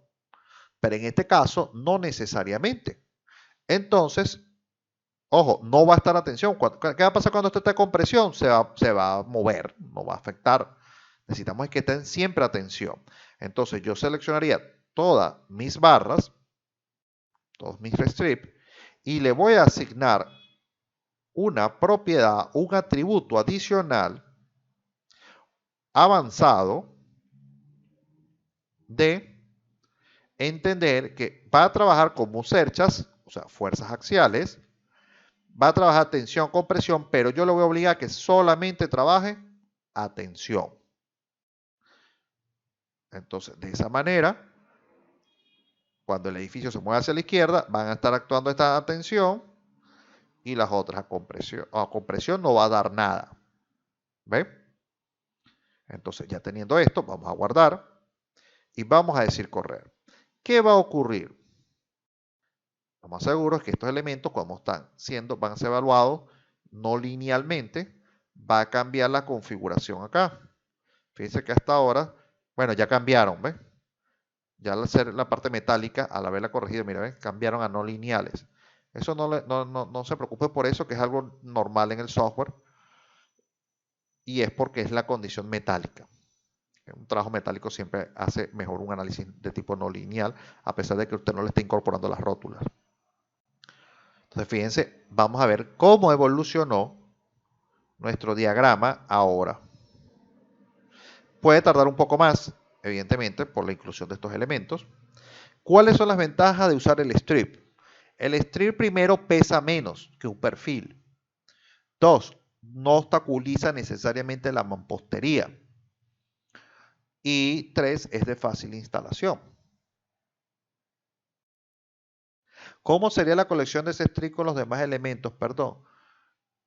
Pero en este caso, no necesariamente. Entonces, ojo, no va a estar a tensión. ¿Qué va a pasar cuando esto esté a compresión? Se va a mover, no va a afectar. Necesitamos que estén siempre a tensión. Entonces, yo seleccionaría todas mis barras, todos mis strips, y le voy a asignar una propiedad, un atributo adicional avanzado, de entender que va a trabajar como cerchas, o sea, fuerzas axiales, va a trabajar tensión con presión, pero yo lo voy a obligar a que solamente trabaje a tensión. Entonces, de esa manera, cuando el edificio se mueve hacia la izquierda, van a estar actuando esta tensión y las otras a compresión. A compresión no va a dar nada. ¿Ve? Entonces, ya teniendo esto, vamos a guardar y vamos a decir correr. ¿Qué va a ocurrir? Lo más seguro es que estos elementos, como van a ser evaluados no linealmente, va a cambiar la configuración acá. Fíjense que hasta ahora, bueno, ya cambiaron, ¿ves? Ya al ser la parte metálica, al haberla corregido, mira, ¿ves? Cambiaron a no lineales. Eso no se preocupe por eso, que es algo normal en el software. Y es porque es la condición metálica. Un trabajo metálico siempre hace mejor un análisis de tipo no lineal, a pesar de que usted no le esté incorporando las rótulas. Entonces, fíjense, vamos a ver cómo evolucionó nuestro diagrama ahora. Puede tardar un poco más, evidentemente, por la inclusión de estos elementos. ¿Cuáles son las ventajas de usar el strip? El strip primero pesa menos que un perfil. 2. No obstaculiza necesariamente la mampostería. Y 3. Es de fácil instalación. ¿Cómo sería la colección de ese strip con los demás elementos? Perdón.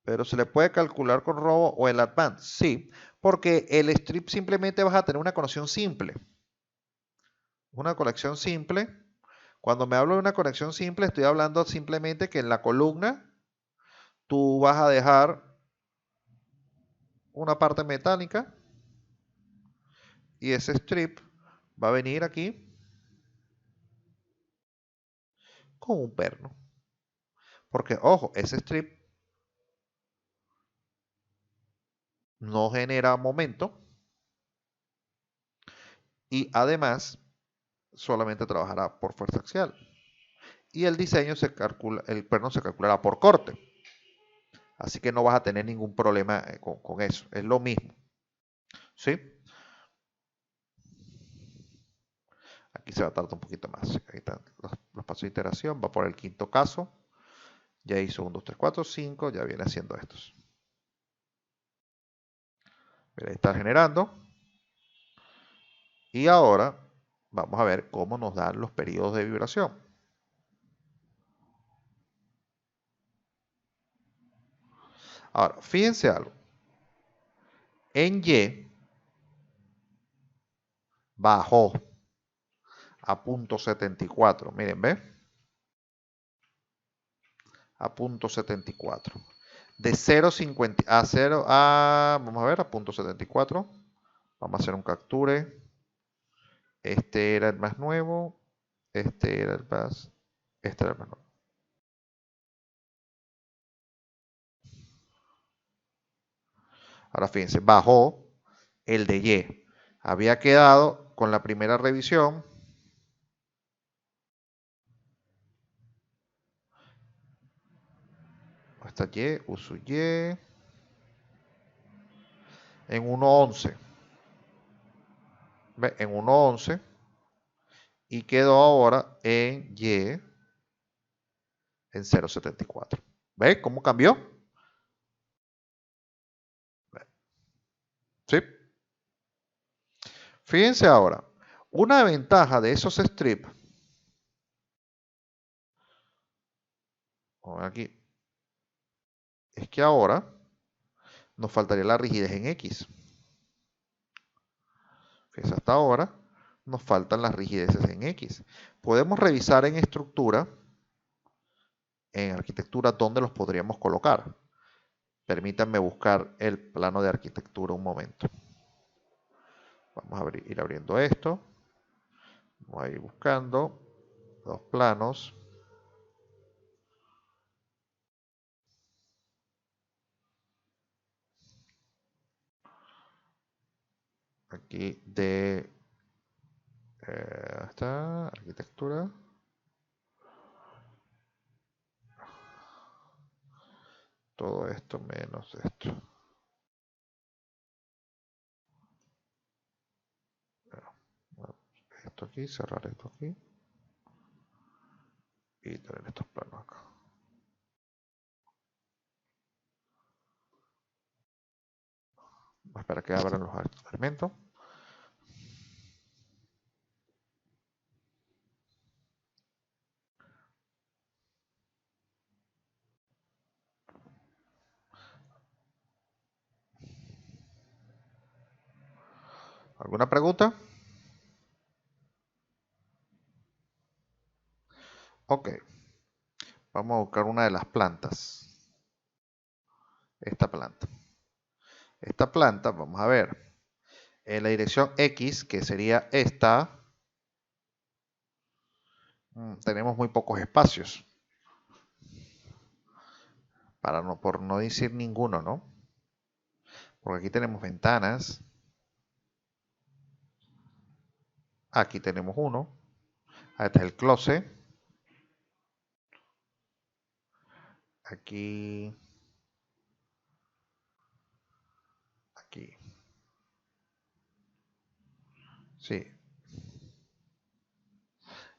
Pero se le puede calcular con robo o el advance. Sí, porque el strip simplemente vas a tener una conexión simple. Una conexión simple. Cuando me hablo de una conexión simple, estoy hablando simplemente que en la columna tú vas a dejar una parte metálica y ese strip va a venir aquí con un perno. Porque, ojo, ese strip no genera momento y además solamente trabajará por fuerza axial. Y el diseño se calcula, el perno se calculará por corte. Así que no vas a tener ningún problema con eso. Es lo mismo. ¿Sí? Aquí se va a tardar un poquito más. Ahí están los pasos de iteración. Va por el quinto caso. Ya hizo 1, 2, 3, 4, 5. Ya viene haciendo estos. Mira, ahí está generando. Y ahora vamos a ver cómo nos dan los periodos de vibración. Ahora, fíjense algo. En Y bajó a punto 74. Miren, ¿ves? A punto 74. De 0,50 a 0 a, vamos a ver, a punto 74. Vamos a hacer un capture. Este era el más nuevo. Este era el más, este era el más nuevo. Ahora fíjense, bajó el de Y. Había quedado con la primera revisión. Hasta Y, uso Y. En 1.11. En 1.11. Y quedó ahora en Y en 0.74. ¿Ve cómo cambió? ¿Sí? Fíjense ahora, una ventaja de esos strips, aquí, es que ahora nos faltaría la rigidez en X. Fíjense, hasta ahora nos faltan las rigideces en X. Podemos revisar en estructura, en arquitectura, dónde los podríamos colocar. Permítanme buscar el plano de arquitectura un momento. Vamos a ir abriendo esto. Vamos a ir buscando los planos. Aquí de está arquitectura. Todo esto menos esto. esto aquí, cerrar esto aquí. Y tener estos planos acá. Voy a esperar que abran los elementos. ¿Alguna pregunta? Ok. Vamos a buscar una de las plantas. Esta planta. Esta planta, vamos a ver. En la dirección X, que sería esta, tenemos muy pocos espacios. Por no decir ninguno, ¿no? Porque aquí tenemos ventanas. Aquí tenemos uno. Este es el closet. Aquí. Aquí. Sí.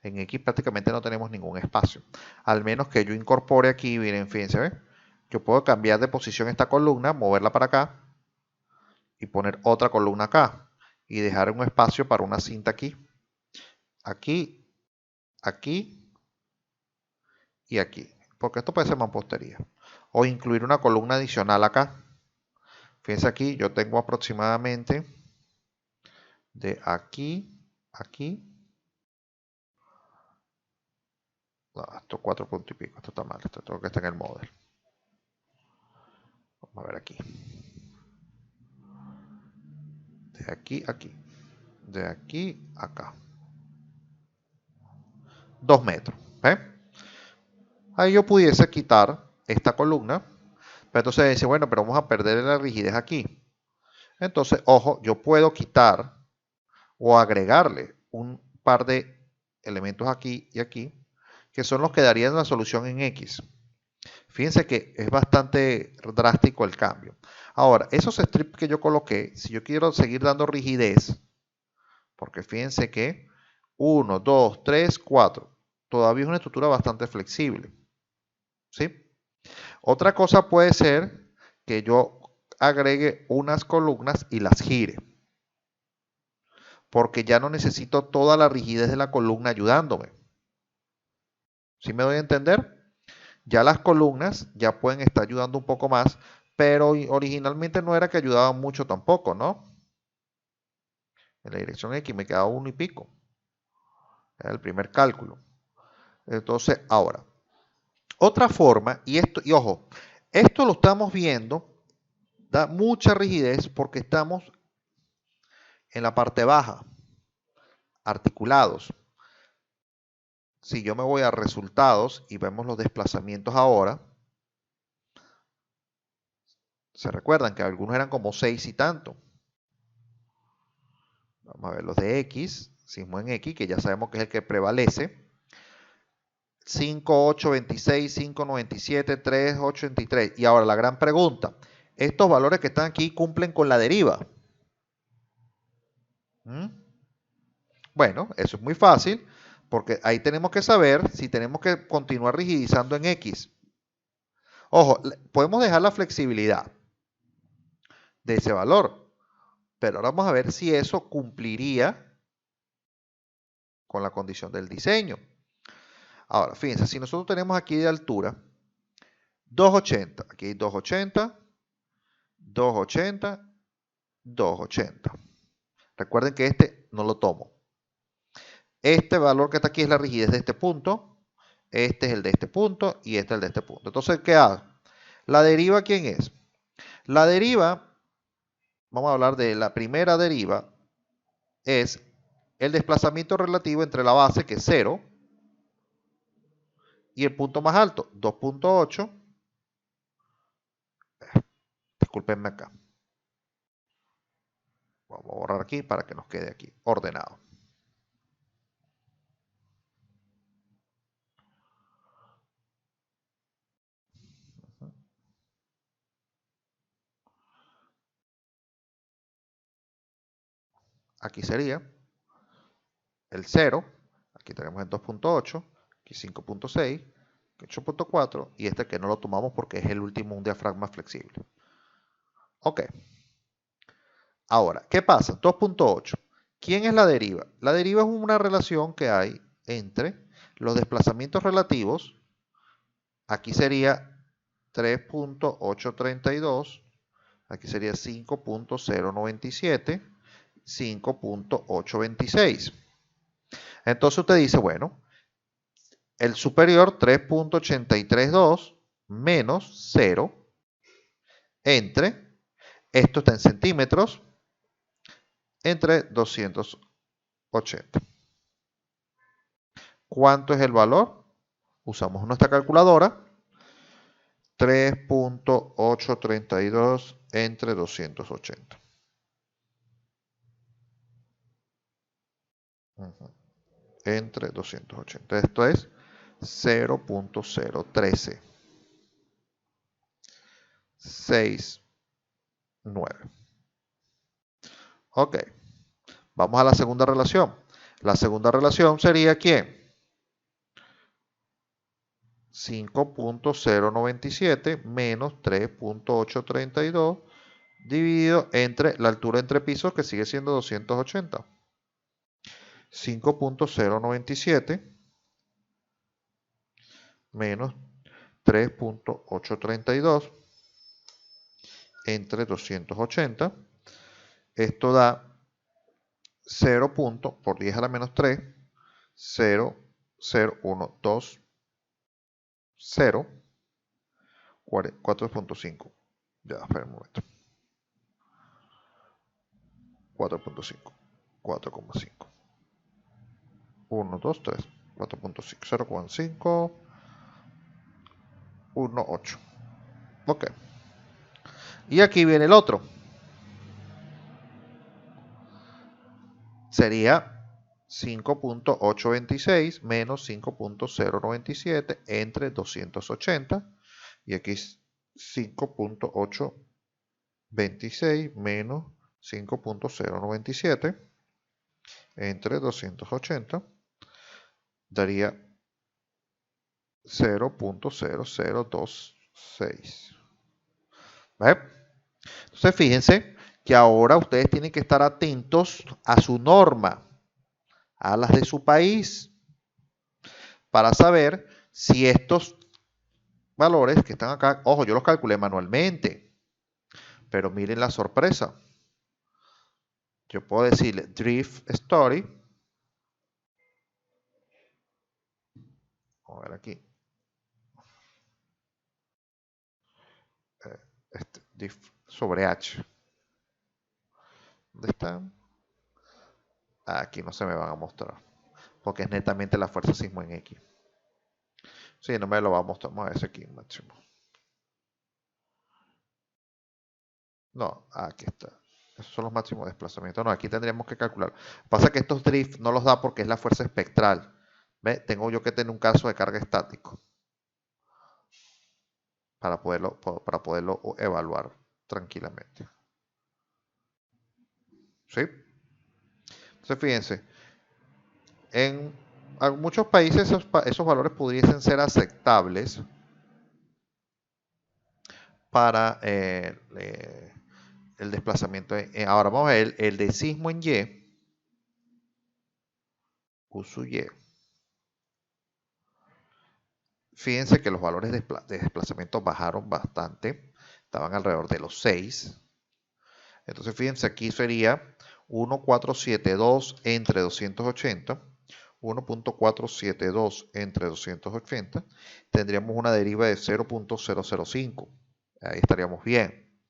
En X prácticamente no tenemos ningún espacio. Al menos que yo incorpore aquí, miren, fíjense, ¿ven? Yo puedo cambiar de posición esta columna, moverla para acá y poner otra columna acá y dejar un espacio para una cinta aquí. Aquí, aquí y aquí. Porque esto puede ser mampostería. O incluir una columna adicional acá. Fíjense aquí, yo tengo aproximadamente de aquí, aquí. No, esto 4 puntos y pico. Esto está mal. Esto tengo que estar en el model. Vamos a ver aquí. De aquí a aquí. De aquí a acá. 2 metros. ¿Ven? Ahí yo pudiese quitar esta columna. Pero entonces dice, bueno, pero vamos a perder la rigidez aquí. Entonces, ojo, yo puedo quitar o agregarle un par de elementos aquí y aquí, que son los que darían la solución en X. Fíjense que es bastante drástico el cambio. Ahora, esos strips que yo coloqué, si yo quiero seguir dando rigidez, porque fíjense que 1, 2, 3, 4, todavía es una estructura bastante flexible. ¿Sí? Otra cosa puede ser que yo agregue unas columnas y las gire, porque ya no necesito toda la rigidez de la columna ayudándome. ¿Sí me doy a entender? Ya las columnas ya pueden estar ayudando un poco más, pero originalmente no era que ayudaban mucho tampoco, ¿no? En la dirección X me quedaba 1 y pico. Era el primer cálculo. Entonces, ahora, otra forma, y ojo, esto lo estamos viendo, da mucha rigidez porque estamos en la parte baja, articulados. Si yo me voy a resultados y vemos los desplazamientos ahora, se recuerdan que algunos eran como 6 y tanto. Vamos a ver los de X, sismo en X, que ya sabemos que es el que prevalece. 5, 8, 26, 5, 97, 3, 8, 23. Y ahora la gran pregunta, ¿estos valores que están aquí cumplen con la deriva? ¿Mm? Bueno, eso es muy fácil, porque ahí tenemos que saber si tenemos que continuar rigidizando en X. Ojo, podemos dejar la flexibilidad de ese valor, pero ahora vamos a ver si eso cumpliría con la condición del diseño. Ahora, fíjense, si nosotros tenemos aquí de altura 280, aquí hay 280, 280, 280. Recuerden que este no lo tomo. Este valor que está aquí es la rigidez de este punto, este es el de este punto y este es el de este punto. Entonces, ¿qué hago? ¿La deriva quién es? La deriva, vamos a hablar de la primera deriva, es el desplazamiento relativo entre la base, que es 0, y el punto más alto, 2.8. Discúlpenme acá. Vamos a borrar aquí para que nos quede aquí ordenado. Aquí sería el 0, aquí tenemos el 2.8, aquí 5.6, 8.4 y este que no lo tomamos porque es el último, un diafragma flexible. Ok. Ahora, ¿qué pasa? 2.8. ¿Quién es la deriva? La deriva es una relación que hay entre los desplazamientos relativos. Aquí sería 3.832. Aquí sería 5.097. 5.826. Entonces usted dice, bueno, el superior 3.832 menos 0 entre, esto está en centímetros, entre 280. ¿Cuánto es el valor? Usamos nuestra calculadora. 3.832 entre 280. Entre 280. Esto es 0.013. 69. Ok. Vamos a la segunda relación. La segunda relación sería ¿quién? 5.097 menos 3.832 dividido entre la altura entre pisos que sigue siendo 280. 5.097 menos 3.832 entre 280. Esto da 0. Por 10 a la menos 3, 0, 0, 1, 2, 0, 4.5. Ya, espera un momento. 4.5, 4,5. 1, 2, 3, 4.5, 0,5, 1, 8. Ok. Y aquí viene el otro. Sería 5.826 menos 5.097 entre 280. Y aquí es 5.826 menos 5.097 entre 280. Daría 0.0026. ¿Ve? Entonces fíjense que ahora ustedes tienen que estar atentos a su norma, a las de su país, para saber si estos valores que están acá, ojo, yo los calculé manualmente, pero miren la sorpresa. Yo puedo decirle drift story. Vamos a ver aquí. Drift sobre H. ¿Dónde están? Aquí no se me van a mostrar, porque es netamente la fuerza sismo en X. Sí, no me lo va a mostrar. Vamos a ver ese aquí máximo. No, aquí está. Esos son los máximos desplazamientos. No, aquí tendríamos que calcular. Pasa que estos drift no los da porque es la fuerza espectral. ¿Ve? Tengo yo que tener un caso de carga estático para poderlo evaluar tranquilamente. ¿Sí? Entonces, fíjense, en muchos países esos valores pudiesen ser aceptables para el desplazamiento. Ahora vamos a ver el de sismo en Y. Uso Y. Fíjense que los valores de desplazamiento bajaron bastante. Estaban alrededor de los 6. Entonces fíjense, aquí sería 1.472 entre 280. 1.472 entre 280. Tendríamos una deriva de 0.005. Ahí estaríamos bien.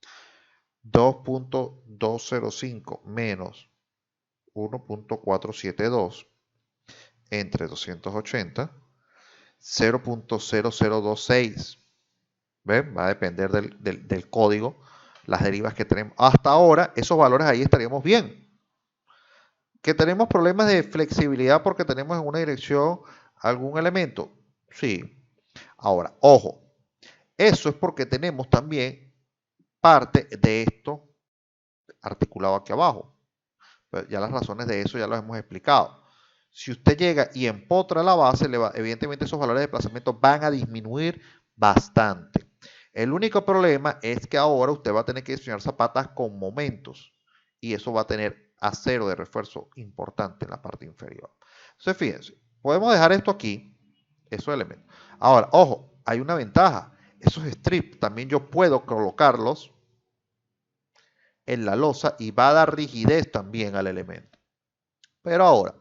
2.205 menos 1.472 entre 280. 0.0026. ¿Ven? Va a depender del código, las derivas que tenemos. Hasta ahora, esos valores ahí estaríamos bien. ¿Que tenemos problemas de flexibilidad porque tenemos en una dirección algún elemento? Sí. Ahora, ojo, eso es porque tenemos también parte de esto articulado aquí abajo. Pero ya las razones de eso ya las hemos explicado. Si usted llega y empotra la base, evidentemente esos valores de desplazamiento van a disminuir bastante. El único problema es que ahora usted va a tener que diseñar zapatas con momentos y eso va a tener acero de refuerzo importante en la parte inferior. Entonces, fíjense, podemos dejar esto aquí, esos elementos. Ahora, ojo, hay una ventaja. Esos strips también yo puedo colocarlos en la losa y va a dar rigidez también al elemento. Pero ahora,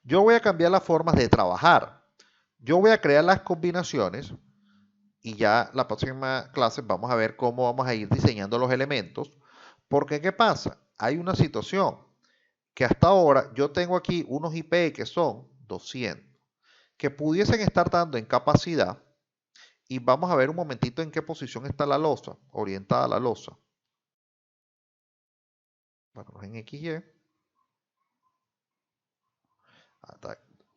yo voy a cambiar las formas de trabajar. Yo voy a crear las combinaciones y ya la próxima clase vamos a ver cómo vamos a ir diseñando los elementos. Porque, ¿qué pasa? Hay una situación que hasta ahora yo tengo aquí unos IP que son 200, que pudiesen estar dando en capacidad. Y vamos a ver un momentito en qué posición está la losa, orientada a la losa. Vamos en XY.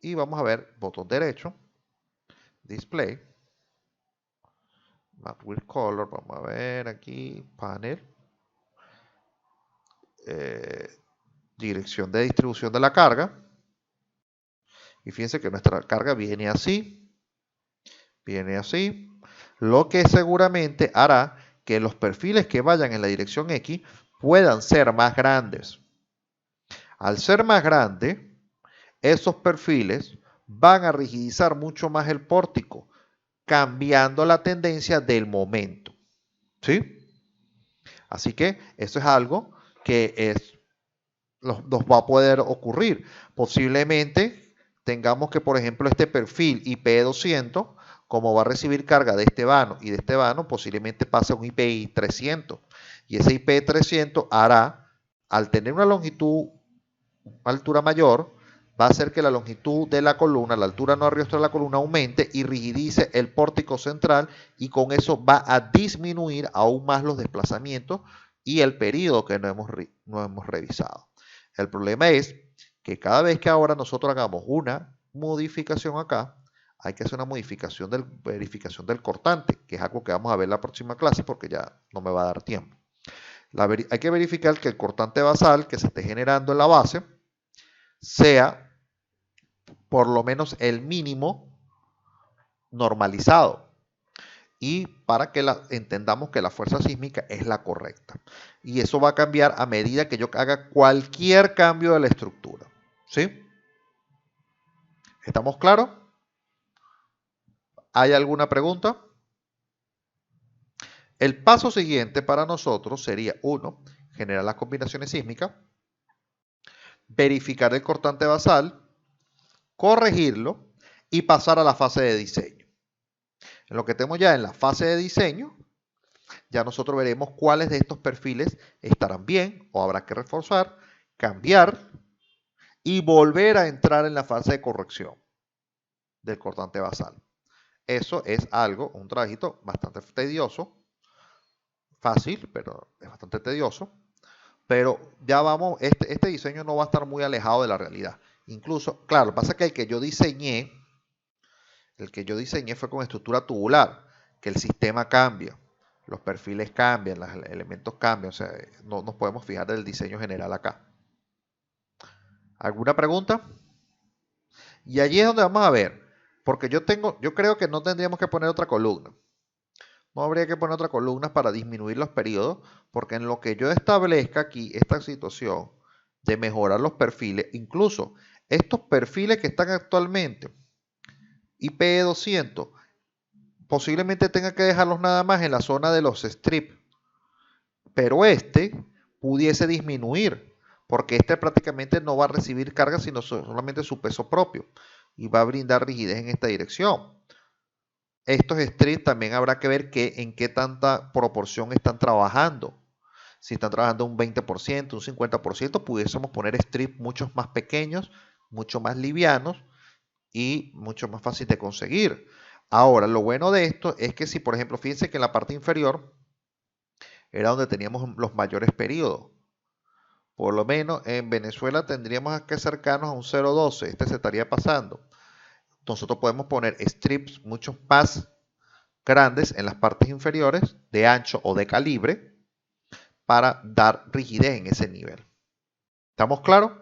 Y vamos a ver botón derecho, display, map with color, vamos a ver aquí, panel, dirección de distribución de la carga. Y fíjense que nuestra carga viene así, lo que seguramente hará que los perfiles que vayan en la dirección X puedan ser más grandes. Al ser más grande, esos perfiles van a rigidizar mucho más el pórtico, cambiando la tendencia del momento. ¿Sí? Así que eso es algo que nos va a poder ocurrir. Posiblemente tengamos que, por ejemplo, este perfil IP200, como va a recibir carga de este vano y de este vano, posiblemente pase a un IP 300. Y ese IP 300 hará, al tener una longitud, altura mayor, va a hacer que la longitud de la columna, la altura no arriestra de la columna, aumente y rigidice el pórtico central y con eso va a disminuir aún más los desplazamientos y el periodo que no hemos revisado. El problema es que cada vez que ahora nosotros hagamos una modificación acá, hay que hacer una verificación del cortante, que es algo que vamos a ver en la próxima clase porque ya no me va a dar tiempo. Hay que verificar que el cortante basal que se esté generando en la base sea por lo menos el mínimo normalizado y para que entendamos que la fuerza sísmica es la correcta. Y eso va a cambiar a medida que yo haga cualquier cambio de la estructura. ¿Sí? ¿Estamos claros? ¿Hay alguna pregunta? El paso siguiente para nosotros sería, 1, generar las combinaciones sísmicas, verificar el cortante basal, corregirlo y pasar a la fase de diseño. En lo que tenemos ya en la fase de diseño, ya nosotros veremos cuáles de estos perfiles estarán bien o habrá que reforzar, cambiar y volver a entrar en la fase de corrección del cortante basal. Eso es algo, un trabajito bastante tedioso, fácil, pero es bastante tedioso. Pero ya vamos, este diseño no va a estar muy alejado de la realidad. Incluso, claro, lo que pasa es que el que yo diseñé fue con estructura tubular, que el sistema cambia, los perfiles cambian, los elementos cambian, o sea, no nos podemos fijar del diseño general acá. ¿Alguna pregunta? Y allí es donde vamos a ver, porque yo creo que no tendríamos que poner otra columna. No habría que poner otra columna para disminuir los periodos, porque en lo que yo establezca aquí esta situación de mejorar los perfiles, incluso estos perfiles que están actualmente, IP200, posiblemente tenga que dejarlos nada más en la zona de los strips, pero pudiese disminuir, porque prácticamente no va a recibir carga, sino solamente su peso propio, y va a brindar rigidez en esta dirección. Estos strips también habrá que ver en qué tanta proporción están trabajando. Si están trabajando un 20%, un 50%, pudiésemos poner strips mucho más pequeños, mucho más livianos y mucho más fácil de conseguir. Ahora, lo bueno de esto es que si, por ejemplo, fíjense que en la parte inferior era donde teníamos los mayores periodos. Por lo menos en Venezuela tendríamos que acercarnos a un 0.12. Este se estaría pasando. Nosotros podemos poner strips mucho más grandes en las partes inferiores, de ancho o de calibre, para dar rigidez en ese nivel. ¿Estamos claros?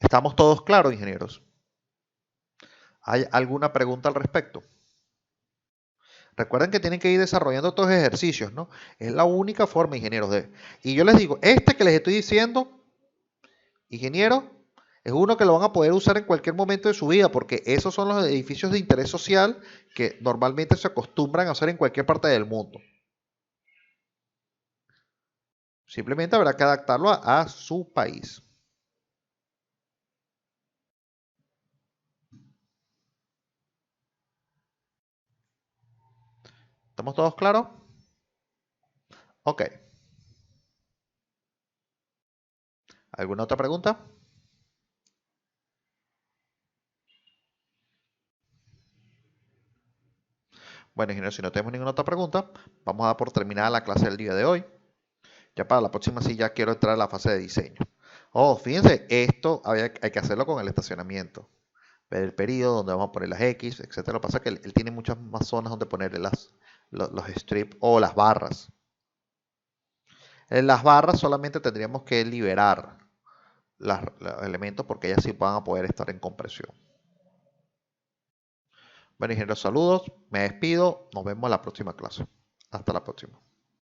¿Estamos todos claros, ingenieros? ¿Hay alguna pregunta al respecto? Recuerden que tienen que ir desarrollando estos ejercicios, ¿no? Es la única forma, ingenieros. Y yo les digo, este que les estoy diciendo, ingenieros, es uno que lo van a poder usar en cualquier momento de su vida, porque esos son los edificios de interés social que normalmente se acostumbran a hacer en cualquier parte del mundo. Simplemente habrá que adaptarlo a su país. ¿Estamos todos claros? Ok. ¿Alguna otra pregunta? Bueno, ingeniero, si no tenemos ninguna otra pregunta, vamos a dar por terminada la clase del día de hoy. Ya para la próxima sí ya quiero entrar a la fase de diseño. Oh, fíjense, esto hay que hacerlo con el estacionamiento. Ver el periodo, donde vamos a poner las X, etcétera. Lo que pasa es que él tiene muchas más zonas donde ponerle los strips o las barras. En las barras solamente tendríamos que liberar los elementos porque ellas sí van a poder estar en compresión. Bueno, ingenieros, saludos. Me despido. Nos vemos en la próxima clase. Hasta la próxima.